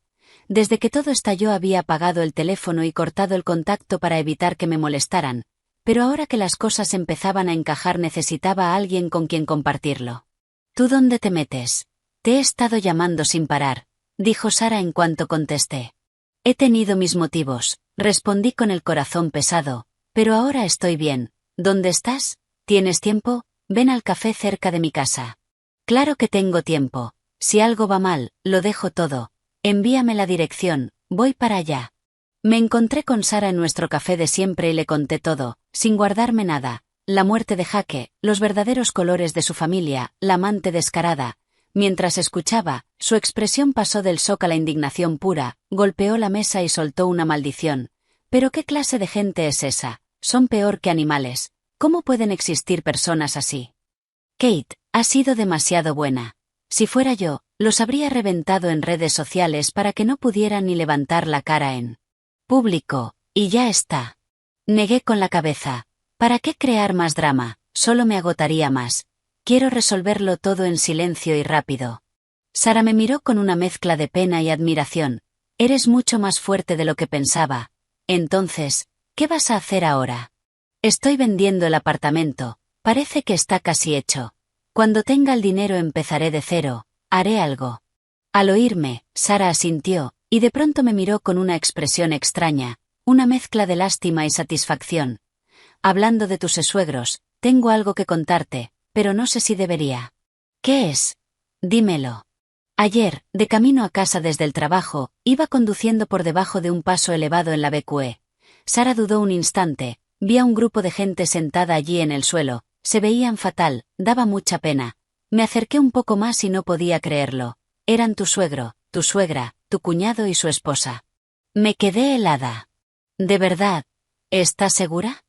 Desde que todo estalló había apagado el teléfono y cortado el contacto para evitar que me molestaran, pero ahora que las cosas empezaban a encajar necesitaba a alguien con quien compartirlo. ¿Tú dónde te metes? Te he estado llamando sin parar, dijo Sara en cuanto contesté. He tenido mis motivos, respondí con el corazón pesado, pero ahora estoy bien. ¿Dónde estás? ¿Tienes tiempo? Ven al café cerca de mi casa. Claro que tengo tiempo. Si algo va mal, lo dejo todo. Envíame la dirección, voy para allá. Me encontré con Sara en nuestro café de siempre y le conté todo, sin guardarme nada. La muerte de Jaque, los verdaderos colores de su familia, la amante descarada. Mientras escuchaba, su expresión pasó del shock a la indignación pura, golpeó la mesa y soltó una maldición. ¿Pero qué clase de gente es esa? Son peor que animales. ¿Cómo pueden existir personas así? Kate, has sido demasiado buena. Si fuera yo, los habría reventado en redes sociales para que no pudieran ni levantar la cara en público, y ya está. Negué con la cabeza. ¿Para qué crear más drama? Solo me agotaría más. Quiero resolverlo todo en silencio y rápido. Sara me miró con una mezcla de pena y admiración. Eres mucho más fuerte de lo que pensaba. Entonces, ¿qué vas a hacer ahora? Estoy vendiendo el apartamento. Parece que está casi hecho. Cuando tenga el dinero empezaré de cero. Haré algo. Al oírme, Sara asintió, y de pronto me miró con una expresión extraña, una mezcla de lástima y satisfacción. Hablando de tus suegros, tengo algo que contarte, pero no sé si debería. ¿Qué es? Dímelo. Ayer, de camino a casa desde el trabajo, iba conduciendo por debajo de un paso elevado en la BQE. Sara dudó un instante, vi a un grupo de gente sentada allí en el suelo, se veían fatal, daba mucha pena. Me acerqué un poco más y no podía creerlo. Eran tu suegro, tu suegra, tu cuñado y su esposa. Me quedé helada. ¿De verdad? ¿Estás segura?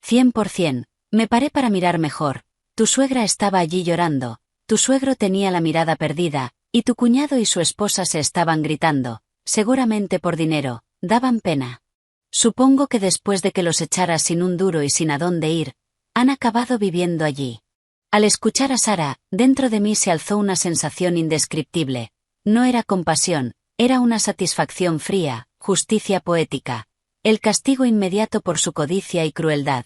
100%. Me paré para mirar mejor. Tu suegra estaba allí llorando, tu suegro tenía la mirada perdida, y tu cuñado y su esposa se estaban gritando, seguramente por dinero, daban pena. Supongo que después de que los echaras sin un duro y sin a dónde ir, han acabado viviendo allí. Al escuchar a Sara, dentro de mí se alzó una sensación indescriptible. No era compasión, era una satisfacción fría, justicia poética. El castigo inmediato por su codicia y crueldad.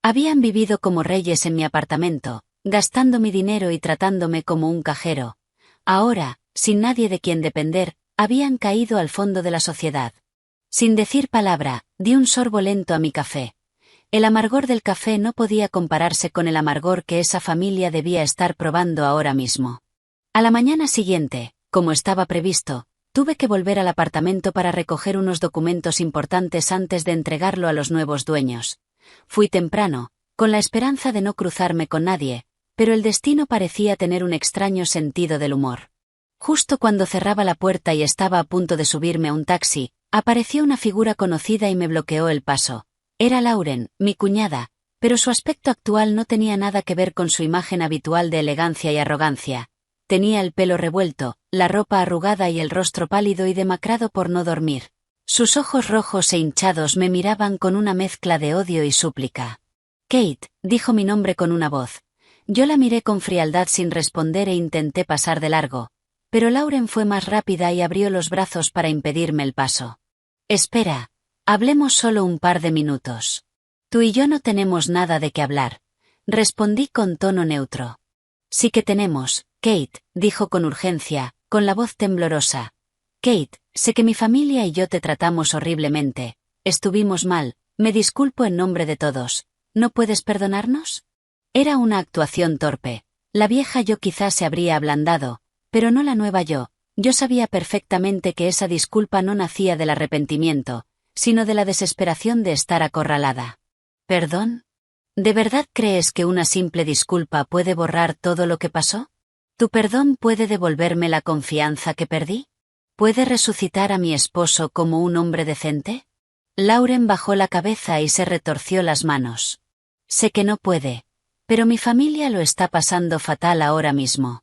Habían vivido como reyes en mi apartamento, gastando mi dinero y tratándome como un cajero. Ahora, sin nadie de quien depender, habían caído al fondo de la sociedad. Sin decir palabra, di un sorbo lento a mi café. El amargor del café no podía compararse con el amargor que esa familia debía estar probando ahora mismo. A la mañana siguiente, como estaba previsto, tuve que volver al apartamento para recoger unos documentos importantes antes de entregarlo a los nuevos dueños. Fui temprano, con la esperanza de no cruzarme con nadie, pero el destino parecía tener un extraño sentido del humor. Justo cuando cerraba la puerta y estaba a punto de subirme a un taxi, apareció una figura conocida y me bloqueó el paso. Era Lauren, mi cuñada, pero su aspecto actual no tenía nada que ver con su imagen habitual de elegancia y arrogancia. Tenía el pelo revuelto, la ropa arrugada y el rostro pálido y demacrado por no dormir. Sus ojos rojos e hinchados me miraban con una mezcla de odio y súplica. Kate, dijo mi nombre con una voz. Yo la miré con frialdad sin responder e intenté pasar de largo, pero Lauren fue más rápida y abrió los brazos para impedirme el paso. Espera, hablemos solo un par de minutos. Tú y yo no tenemos nada de qué hablar, respondí con tono neutro. Sí que tenemos, Kate, dijo con urgencia, con la voz temblorosa. Kate, sé que mi familia y yo te tratamos horriblemente, estuvimos mal, Me disculpo en nombre de todos. ¿No puedes perdonarnos? Era una actuación torpe. La vieja yo quizás se habría ablandado, pero no la nueva yo. Yo sabía perfectamente que esa disculpa no nacía del arrepentimiento, sino de la desesperación de estar acorralada. ¿Perdón? ¿De verdad crees que una simple disculpa puede borrar todo lo que pasó? ¿Tu perdón puede devolverme la confianza que perdí? ¿Puede resucitar a mi esposo como un hombre decente? Lauren bajó la cabeza y se retorció las manos. Sé que no puede, pero mi familia lo está pasando fatal ahora mismo.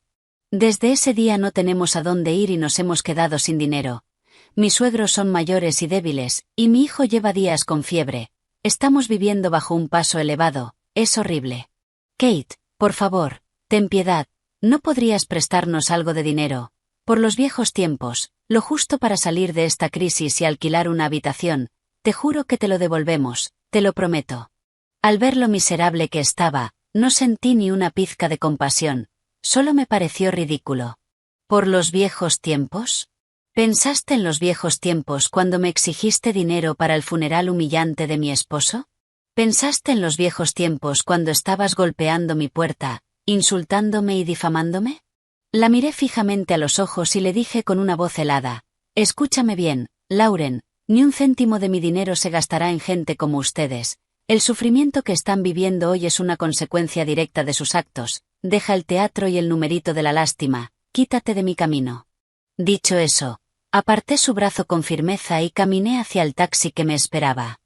Desde ese día no tenemos a dónde ir y nos hemos quedado sin dinero. Mis suegros son mayores y débiles, y mi hijo lleva días con fiebre. Estamos viviendo bajo un paso elevado, es horrible. Kate, por favor, ten piedad, ¿no podrías prestarnos algo de dinero? Por los viejos tiempos, lo justo para salir de esta crisis y alquilar una habitación, te juro que te lo devolvemos, te lo prometo. Al ver lo miserable que estaba, no sentí ni una pizca de compasión, solo me pareció ridículo. ¿Por los viejos tiempos? ¿Pensaste en los viejos tiempos cuando me exigiste dinero para el funeral humillante de mi esposo? ¿Pensaste en los viejos tiempos cuando estabas golpeando mi puerta, insultándome y difamándome? La miré fijamente a los ojos y le dije con una voz helada, escúchame bien, Lauren, ni un céntimo de mi dinero se gastará en gente como ustedes. El sufrimiento que están viviendo hoy es una consecuencia directa de sus actos. Deja el teatro y el numerito de la lástima, quítate de mi camino. Dicho eso, aparté su brazo con firmeza y caminé hacia el taxi que me esperaba.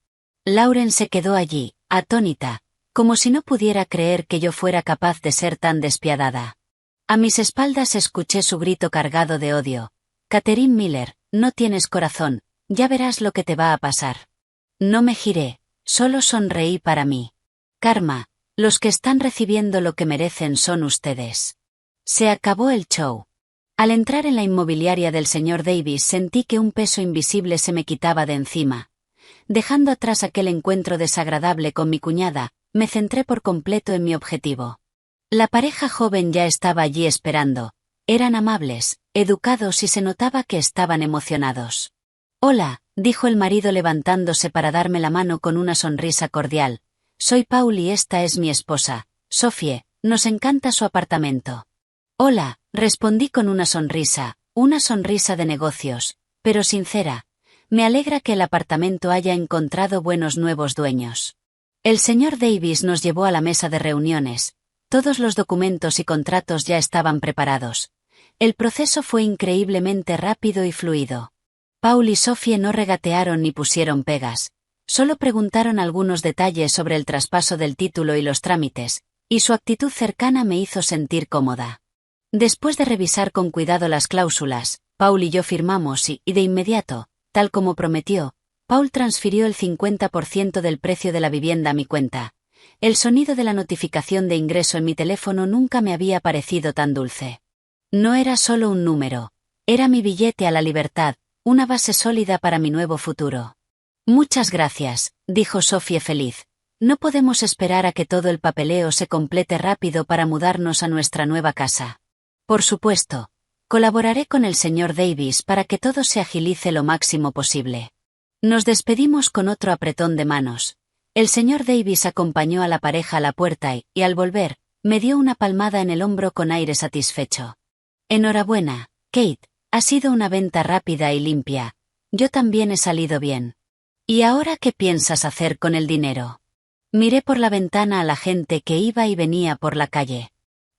Lauren se quedó allí, atónita, como si no pudiera creer que yo fuera capaz de ser tan despiadada. A mis espaldas escuché su grito cargado de odio. Catherine Miller, no tienes corazón, ya verás lo que te va a pasar. No me giré, solo sonreí para mí. Karma, los que están recibiendo lo que merecen son ustedes. Se acabó el show. Al entrar en la inmobiliaria del señor Davis sentí que un peso invisible se me quitaba de encima. Dejando atrás aquel encuentro desagradable con mi cuñada, me centré por completo en mi objetivo. La pareja joven ya estaba allí esperando. Eran amables, educados y se notaba que estaban emocionados. Hola, dijo el marido levantándose para darme la mano con una sonrisa cordial. Soy Paul y esta es mi esposa, Sophie, nos encanta su apartamento. Hola, respondí con una sonrisa de negocios, pero sincera. Me alegra que el apartamento haya encontrado buenos nuevos dueños. El señor Davis nos llevó a la mesa de reuniones. Todos los documentos y contratos ya estaban preparados. El proceso fue increíblemente rápido y fluido. Paul y Sophie no regatearon ni pusieron pegas. Solo preguntaron algunos detalles sobre el traspaso del título y los trámites, y su actitud cercana me hizo sentir cómoda. Después de revisar con cuidado las cláusulas, Paul y yo firmamos y de inmediato, tal como prometió, Paul transfirió el 50% del precio de la vivienda a mi cuenta. El sonido de la notificación de ingreso en mi teléfono nunca me había parecido tan dulce. No era solo un número, era mi billete a la libertad, una base sólida para mi nuevo futuro. Muchas gracias, dijo Sophie feliz. No podemos esperar a que todo el papeleo se complete rápido para mudarnos a nuestra nueva casa. Por supuesto, colaboraré con el señor Davis para que todo se agilice lo máximo posible. Nos despedimos con otro apretón de manos. El señor Davis acompañó a la pareja a la puerta y al volver, me dio una palmada en el hombro con aire satisfecho. Enhorabuena, Kate, ha sido una venta rápida y limpia. Yo también he salido bien. ¿Y ahora qué piensas hacer con el dinero? Miré por la ventana a la gente que iba y venía por la calle.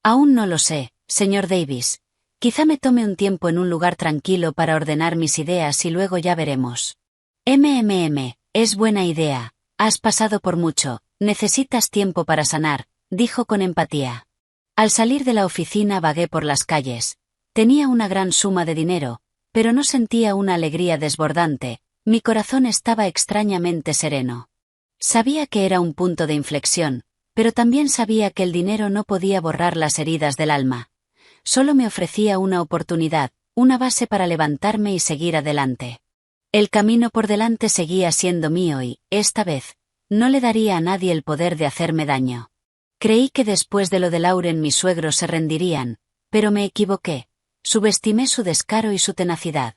Aún no lo sé, señor Davis. Quizá me tome un tiempo en un lugar tranquilo para ordenar mis ideas y luego ya veremos. Es buena idea. Has pasado por mucho, necesitas tiempo para sanar, dijo con empatía. Al salir de la oficina vagué por las calles. Tenía una gran suma de dinero, pero no sentía una alegría desbordante, mi corazón estaba extrañamente sereno. Sabía que era un punto de inflexión, pero también sabía que el dinero no podía borrar las heridas del alma. Solo me ofrecía una oportunidad, una base para levantarme y seguir adelante. El camino por delante seguía siendo mío y, esta vez, no le daría a nadie el poder de hacerme daño. Creí que después de lo de Lauren mis suegros se rendirían, pero me equivoqué. Subestimé su descaro y su tenacidad.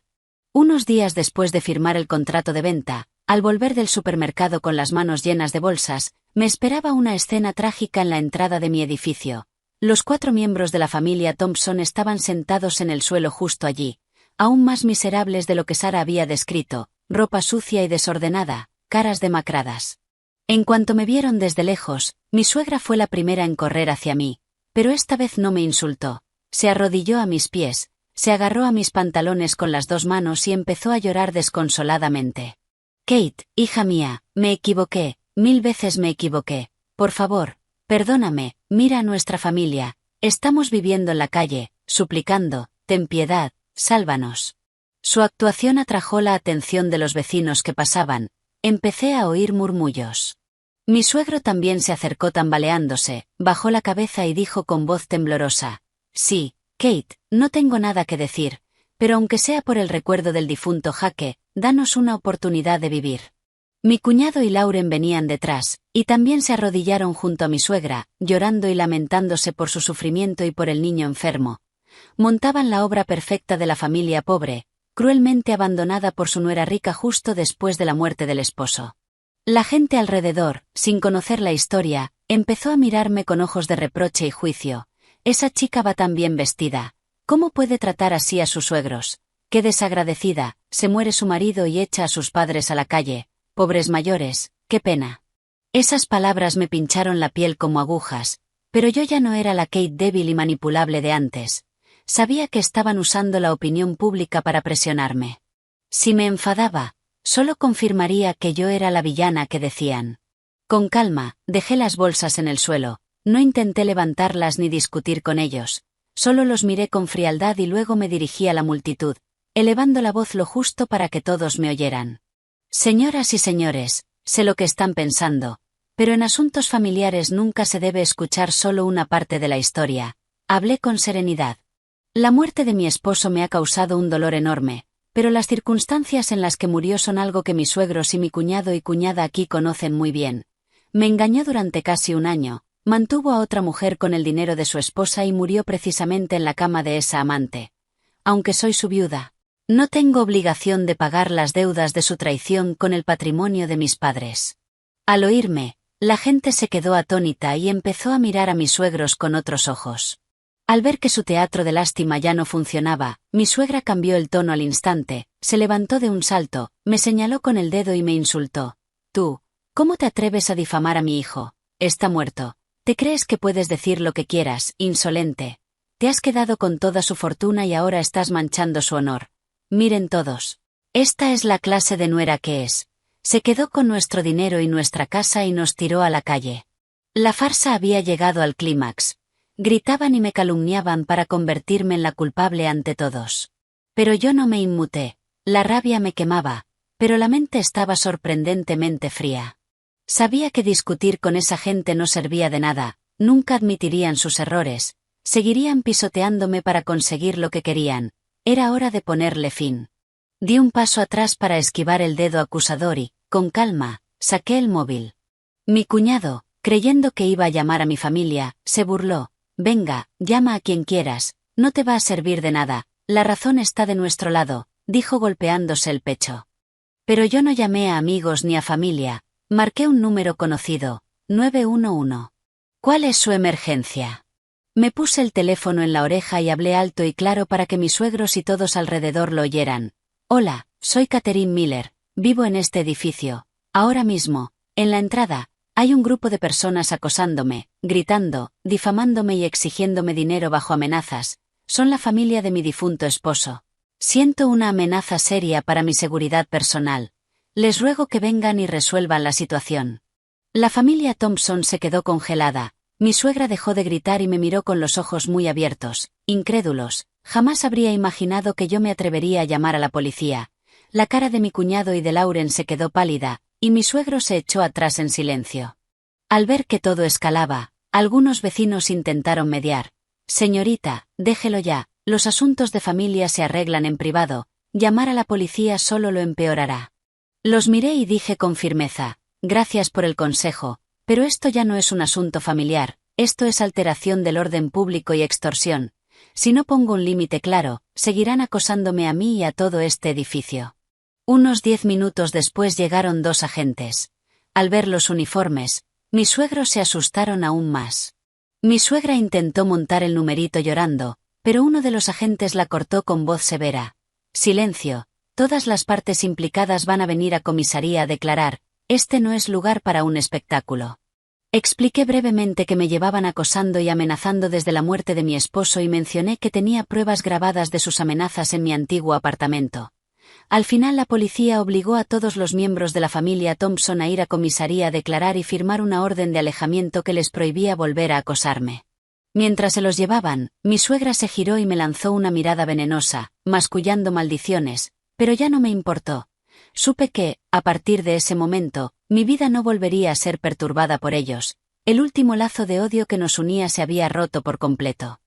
Unos días después de firmar el contrato de venta, Al volver del supermercado con las manos llenas de bolsas, me esperaba una escena trágica en la entrada de mi edificio. Los 4 miembros de la familia Thompson estaban sentados en el suelo justo allí, aún más miserables de lo que Sara había descrito, ropa sucia y desordenada, caras demacradas. En cuanto me vieron desde lejos, mi suegra fue la primera en correr hacia mí, pero esta vez no me insultó. Se arrodilló a mis pies, se agarró a mis pantalones con las 2 manos y empezó a llorar desconsoladamente. Kate, hija mía, me equivoqué, 1000 veces me equivoqué. Por favor, perdóname, mira a nuestra familia, estamos viviendo en la calle, suplicando, ten piedad, sálvanos. Su actuación atrajo la atención de los vecinos que pasaban. Empecé a oír murmullos. Mi suegro también se acercó tambaleándose, bajó la cabeza y dijo con voz temblorosa: sí, Kate, no tengo nada que decir, pero aunque sea por el recuerdo del difunto Jake, danos una oportunidad de vivir. Mi cuñado y Lauren venían detrás, y también se arrodillaron junto a mi suegra, llorando y lamentándose por su sufrimiento y por el niño enfermo. Montaban la obra perfecta de la familia pobre, cruelmente abandonada por su nuera rica justo después de la muerte del esposo. La gente alrededor, sin conocer la historia, empezó a mirarme con ojos de reproche y juicio. Esa chica va tan bien vestida. ¿Cómo puede tratar así a sus suegros? Qué desagradecida, se muere su marido y echa a sus padres a la calle. Pobres mayores, qué pena. Esas palabras me pincharon la piel como agujas, pero yo ya no era la Kate débil y manipulable de antes. Sabía que estaban usando la opinión pública para presionarme. Si me enfadaba, solo confirmaría que yo era la villana que decían. Con calma, dejé las bolsas en el suelo, no intenté levantarlas ni discutir con ellos. Solo los miré con frialdad y luego me dirigí a la multitud, elevando la voz lo justo para que todos me oyeran. Señoras y señores, sé lo que están pensando, pero en asuntos familiares nunca se debe escuchar solo una parte de la historia. Hablé con serenidad. La muerte de mi esposo me ha causado un dolor enorme, pero las circunstancias en las que murió son algo que mis suegros y mi cuñado y cuñada aquí conocen muy bien. Me engañó durante casi un año. Mantuvo a otra mujer con el dinero de su esposa y murió precisamente en la cama de esa amante. Aunque soy su viuda, no tengo obligación de pagar las deudas de su traición con el patrimonio de mis padres. Al oírme, la gente se quedó atónita y empezó a mirar a mis suegros con otros ojos. Al ver que su teatro de lástima ya no funcionaba, mi suegra cambió el tono al instante, se levantó de un salto, me señaló con el dedo y me insultó. Tú, ¿cómo te atreves a difamar a mi hijo? Está muerto. ¿Te crees que puedes decir lo que quieras, insolente? Te has quedado con toda su fortuna y ahora estás manchando su honor. Miren todos. Esta es la clase de nuera que es. Se quedó con nuestro dinero y nuestra casa y nos tiró a la calle. La farsa había llegado al clímax. Gritaban y me calumniaban para convertirme en la culpable ante todos. Pero yo no me inmuté. La rabia me quemaba, pero la mente estaba sorprendentemente fría. Sabía que discutir con esa gente no servía de nada, nunca admitirían sus errores, seguirían pisoteándome para conseguir lo que querían. Era hora de ponerle fin. Di un paso atrás para esquivar el dedo acusador y, con calma, saqué el móvil. Mi cuñado, creyendo que iba a llamar a mi familia, se burló. Venga, llama a quien quieras, no te va a servir de nada, la razón está de nuestro lado, dijo golpeándose el pecho. Pero yo no llamé a amigos ni a familia. Marqué un número conocido, 911. ¿Cuál es su emergencia? Me puse el teléfono en la oreja y hablé alto y claro para que mis suegros y todos alrededor lo oyeran. Hola, soy Catherine Miller, vivo en este edificio. Ahora mismo, en la entrada, hay un grupo de personas acosándome, gritando, difamándome y exigiéndome dinero bajo amenazas. Son la familia de mi difunto esposo. Siento una amenaza seria para mi seguridad personal. Les ruego que vengan y resuelvan la situación. La familia Thompson se quedó congelada. Mi suegra dejó de gritar y me miró con los ojos muy abiertos, incrédulos. Jamás habría imaginado que yo me atrevería a llamar a la policía. La cara de mi cuñado y de Lauren se quedó pálida, y mi suegro se echó atrás en silencio. Al ver que todo escalaba, algunos vecinos intentaron mediar. Señorita, déjelo ya, los asuntos de familia se arreglan en privado, llamar a la policía solo lo empeorará. Los miré y dije con firmeza, gracias por el consejo, pero esto ya no es un asunto familiar, esto es alteración del orden público y extorsión. Si no pongo un límite claro, seguirán acosándome a mí y a todo este edificio. Unos 10 minutos después llegaron 2 agentes. Al ver los uniformes, mis suegros se asustaron aún más. Mi suegra intentó montar el numerito llorando, pero uno de los agentes la cortó con voz severa. Silencio, todas las partes implicadas van a venir a comisaría a declarar, este no es lugar para un espectáculo. Expliqué brevemente que me llevaban acosando y amenazando desde la muerte de mi esposo y mencioné que tenía pruebas grabadas de sus amenazas en mi antiguo apartamento. Al final la policía obligó a todos los miembros de la familia Thompson a ir a comisaría a declarar y firmar una orden de alejamiento que les prohibía volver a acosarme. Mientras se los llevaban, mi suegra se giró y me lanzó una mirada venenosa, mascullando maldiciones, pero ya no me importó. Supe que, a partir de ese momento, mi vida no volvería a ser perturbada por ellos. El último lazo de odio que nos unía se había roto por completo.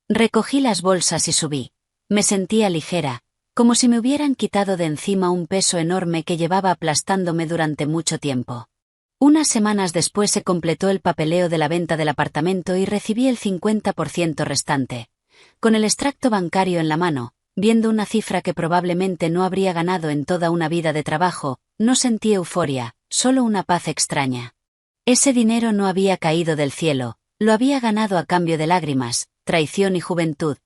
Recogí las bolsas y subí. Me sentía ligera, como si me hubieran quitado de encima un peso enorme que llevaba aplastándome durante mucho tiempo. Unas semanas después se completó el papeleo de la venta del apartamento y recibí el 50% restante. Con el extracto bancario en la mano, viendo una cifra que probablemente no habría ganado en toda una vida de trabajo, no sentí euforia, solo una paz extraña. Ese dinero no había caído del cielo, lo había ganado a cambio de lágrimas, traición y juventud.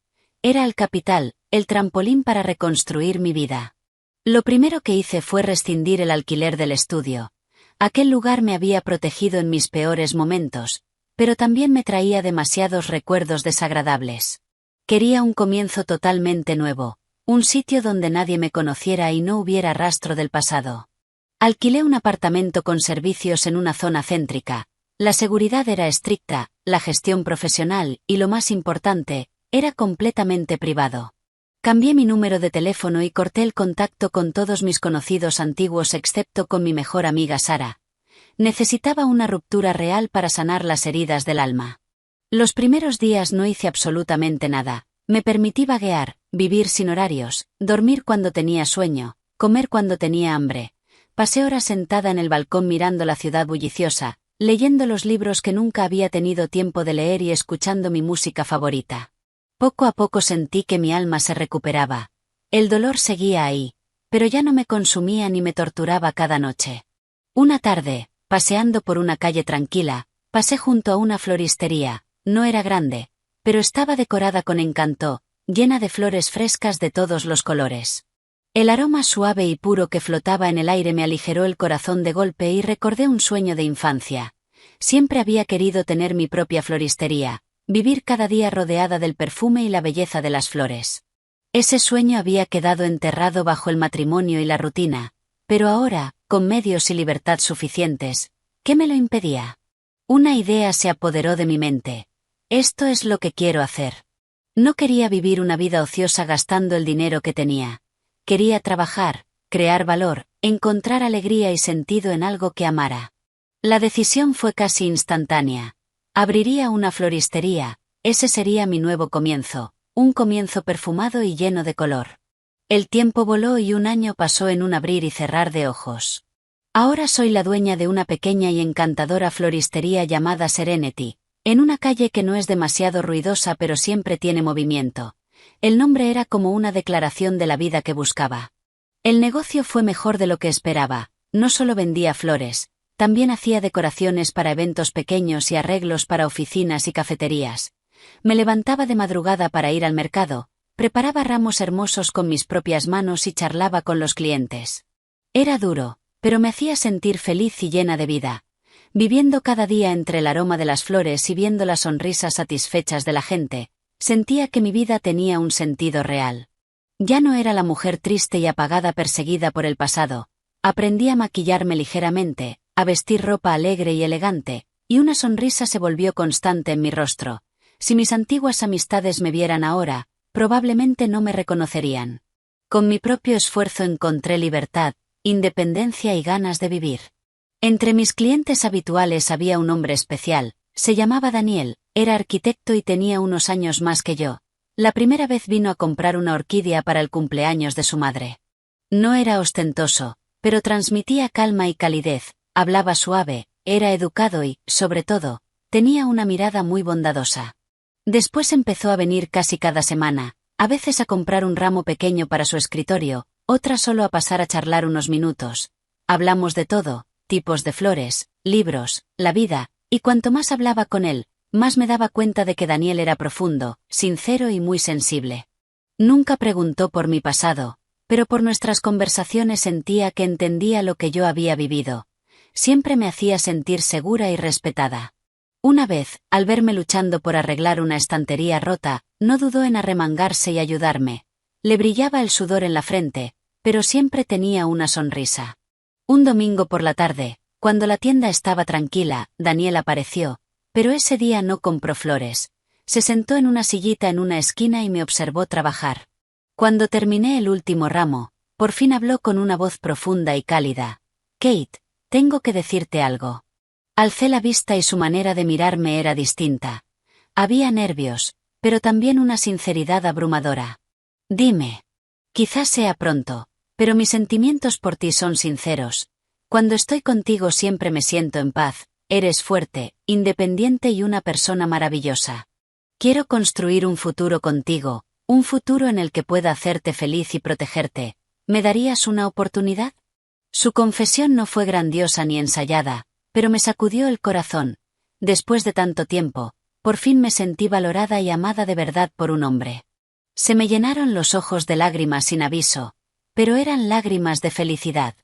Era el capital, el trampolín para reconstruir mi vida. Lo primero que hice fue rescindir el alquiler del estudio. Aquel lugar me había protegido en mis peores momentos, pero también me traía demasiados recuerdos desagradables. Quería un comienzo totalmente nuevo, un sitio donde nadie me conociera y no hubiera rastro del pasado. Alquilé un apartamento con servicios en una zona céntrica. La seguridad era estricta, la gestión profesional y, lo más importante, era completamente privado. Cambié mi número de teléfono y corté el contacto con todos mis conocidos antiguos excepto con mi mejor amiga Sara. Necesitaba una ruptura real para sanar las heridas del alma. Los primeros días no hice absolutamente nada. Me permití vaguear, vivir sin horarios, dormir cuando tenía sueño, comer cuando tenía hambre. Pasé horas sentada en el balcón mirando la ciudad bulliciosa, leyendo los libros que nunca había tenido tiempo de leer y escuchando mi música favorita. Poco a poco sentí que mi alma se recuperaba. El dolor seguía ahí, pero ya no me consumía ni me torturaba cada noche. Una tarde, paseando por una calle tranquila, pasé junto a una floristería. No era grande, pero estaba decorada con encanto, llena de flores frescas de todos los colores. El aroma suave y puro que flotaba en el aire me aligeró el corazón de golpe y recordé un sueño de infancia. Siempre había querido tener mi propia floristería, vivir cada día rodeada del perfume y la belleza de las flores. Ese sueño había quedado enterrado bajo el matrimonio y la rutina, pero ahora, con medios y libertad suficientes, ¿qué me lo impedía? Una idea se apoderó de mi mente. Esto es lo que quiero hacer. No quería vivir una vida ociosa gastando el dinero que tenía. Quería trabajar, crear valor, encontrar alegría y sentido en algo que amara. La decisión fue casi instantánea. Abriría una floristería, ese sería mi nuevo comienzo, un comienzo perfumado y lleno de color. El tiempo voló y un año pasó en un abrir y cerrar de ojos. Ahora soy la dueña de una pequeña y encantadora floristería llamada Serenity, en una calle que no es demasiado ruidosa pero siempre tiene movimiento. El nombre era como una declaración de la vida que buscaba. El negocio fue mejor de lo que esperaba, no solo vendía flores, también hacía decoraciones para eventos pequeños y arreglos para oficinas y cafeterías. Me levantaba de madrugada para ir al mercado, preparaba ramos hermosos con mis propias manos y charlaba con los clientes. Era duro, pero me hacía sentir feliz y llena de vida. Viviendo cada día entre el aroma de las flores y viendo las sonrisas satisfechas de la gente, sentía que mi vida tenía un sentido real. Ya no era la mujer triste y apagada perseguida por el pasado. Aprendí a maquillarme ligeramente, a vestir ropa alegre y elegante, y una sonrisa se volvió constante en mi rostro. Si mis antiguas amistades me vieran ahora, probablemente no me reconocerían. Con mi propio esfuerzo encontré libertad, independencia y ganas de vivir. Entre mis clientes habituales había un hombre especial, se llamaba Daniel, era arquitecto y tenía unos años más que yo. La primera vez vino a comprar una orquídea para el cumpleaños de su madre. No era ostentoso, pero transmitía calma y calidez, hablaba suave, era educado y, sobre todo, tenía una mirada muy bondadosa. Después empezó a venir casi cada semana, a veces a comprar un ramo pequeño para su escritorio, otra solo a pasar a charlar unos minutos. Hablamos de todo, tipos de flores, libros, la vida, y cuanto más hablaba con él, más me daba cuenta de que Daniel era profundo, sincero y muy sensible. Nunca preguntó por mi pasado, pero por nuestras conversaciones sentía que entendía lo que yo había vivido. Siempre me hacía sentir segura y respetada. Una vez, al verme luchando por arreglar una estantería rota, no dudó en arremangarse y ayudarme. Le brillaba el sudor en la frente, pero siempre tenía una sonrisa. Un domingo por la tarde, cuando la tienda estaba tranquila, Daniel apareció, pero ese día no compró flores. Se sentó en una sillita en una esquina y me observó trabajar. Cuando terminé el último ramo, por fin habló con una voz profunda y cálida. «Kate, tengo que decirte algo». Alcé la vista y su manera de mirarme era distinta. Había nervios, pero también una sinceridad abrumadora. «Dime. Quizás sea pronto, pero mis sentimientos por ti son sinceros. Cuando estoy contigo siempre me siento en paz, eres fuerte, independiente y una persona maravillosa. Quiero construir un futuro contigo, un futuro en el que pueda hacerte feliz y protegerte. ¿Me darías una oportunidad?» Su confesión no fue grandiosa ni ensayada, pero me sacudió el corazón. Después de tanto tiempo, por fin me sentí valorada y amada de verdad por un hombre. Se me llenaron los ojos de lágrimas sin aviso, pero eran lágrimas de felicidad.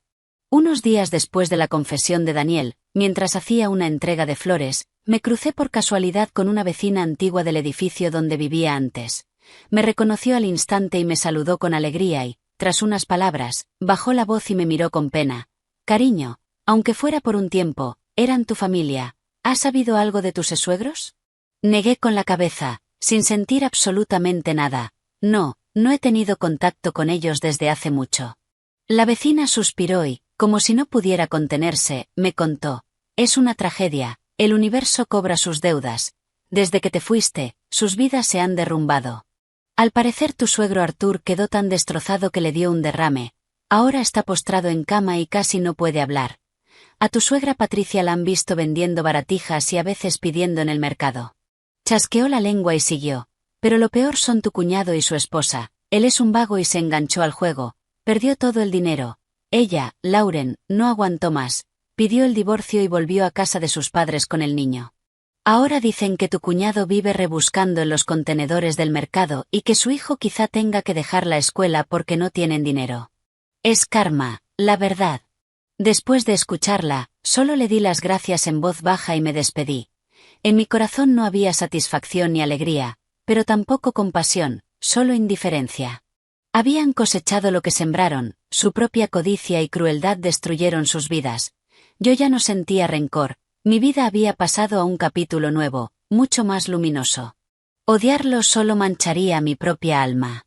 Unos días después de la confesión de Daniel, mientras hacía una entrega de flores, me crucé por casualidad con una vecina antigua del edificio donde vivía antes. Me reconoció al instante y me saludó con alegría y, tras unas palabras, bajó la voz y me miró con pena. «Cariño, aunque fuera por un tiempo, eran tu familia. ¿Has sabido algo de tus suegros?» Negué con la cabeza, sin sentir absolutamente nada. No he tenido contacto con ellos desde hace mucho. La vecina suspiró y, como si no pudiera contenerse, me contó. «Es una tragedia, el universo cobra sus deudas. Desde que te fuiste, sus vidas se han derrumbado. Al parecer tu suegro Arthur quedó tan destrozado que le dio un derrame. Ahora está postrado en cama y casi no puede hablar. A tu suegra Patricia la han visto vendiendo baratijas y a veces pidiendo en el mercado». Chasqueó la lengua y siguió. «Pero lo peor son tu cuñado y su esposa. Él es un vago y se enganchó al juego. Perdió todo el dinero. Ella, Lauren, no aguantó más. Pidió el divorcio y volvió a casa de sus padres con el niño. Ahora dicen que tu cuñado vive rebuscando en los contenedores del mercado y que su hijo quizá tenga que dejar la escuela porque no tienen dinero. Es karma, la verdad». Después de escucharla, solo le di las gracias en voz baja y me despedí. En mi corazón no había satisfacción ni alegría, pero tampoco compasión, solo indiferencia. Habían cosechado lo que sembraron, su propia codicia y crueldad destruyeron sus vidas. Yo ya no sentía rencor, mi vida había pasado a un capítulo nuevo, mucho más luminoso. Odiarlo solo mancharía mi propia alma.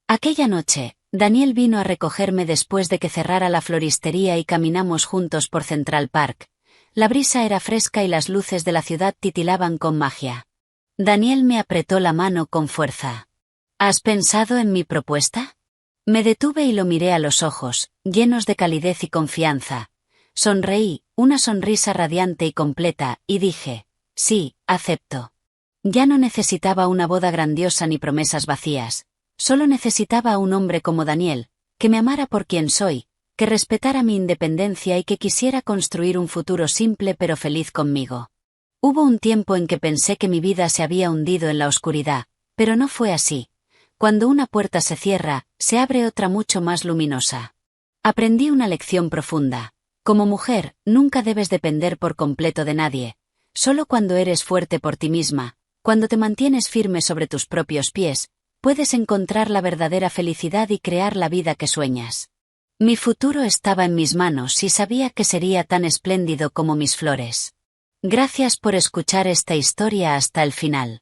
Aquella noche, Daniel vino a recogerme después de que cerrara la floristería y caminamos juntos por Central Park. La brisa era fresca y las luces de la ciudad titilaban con magia. Daniel me apretó la mano con fuerza. «¿Has pensado en mi propuesta?» Me detuve y lo miré a los ojos, llenos de calidez y confianza. Sonreí, una sonrisa radiante y completa, y dije, «Sí, acepto». Ya no necesitaba una boda grandiosa ni promesas vacías. Solo necesitaba a un hombre como Daniel, que me amara por quien soy, que respetara mi independencia y que quisiera construir un futuro simple pero feliz conmigo. Hubo un tiempo en que pensé que mi vida se había hundido en la oscuridad, pero no fue así. Cuando una puerta se cierra, se abre otra mucho más luminosa. Aprendí una lección profunda. Como mujer, nunca debes depender por completo de nadie. Solo cuando eres fuerte por ti misma, cuando te mantienes firme sobre tus propios pies, puedes encontrar la verdadera felicidad y crear la vida que sueñas. Mi futuro estaba en mis manos y sabía que sería tan espléndido como mis flores. Gracias por escuchar esta historia hasta el final.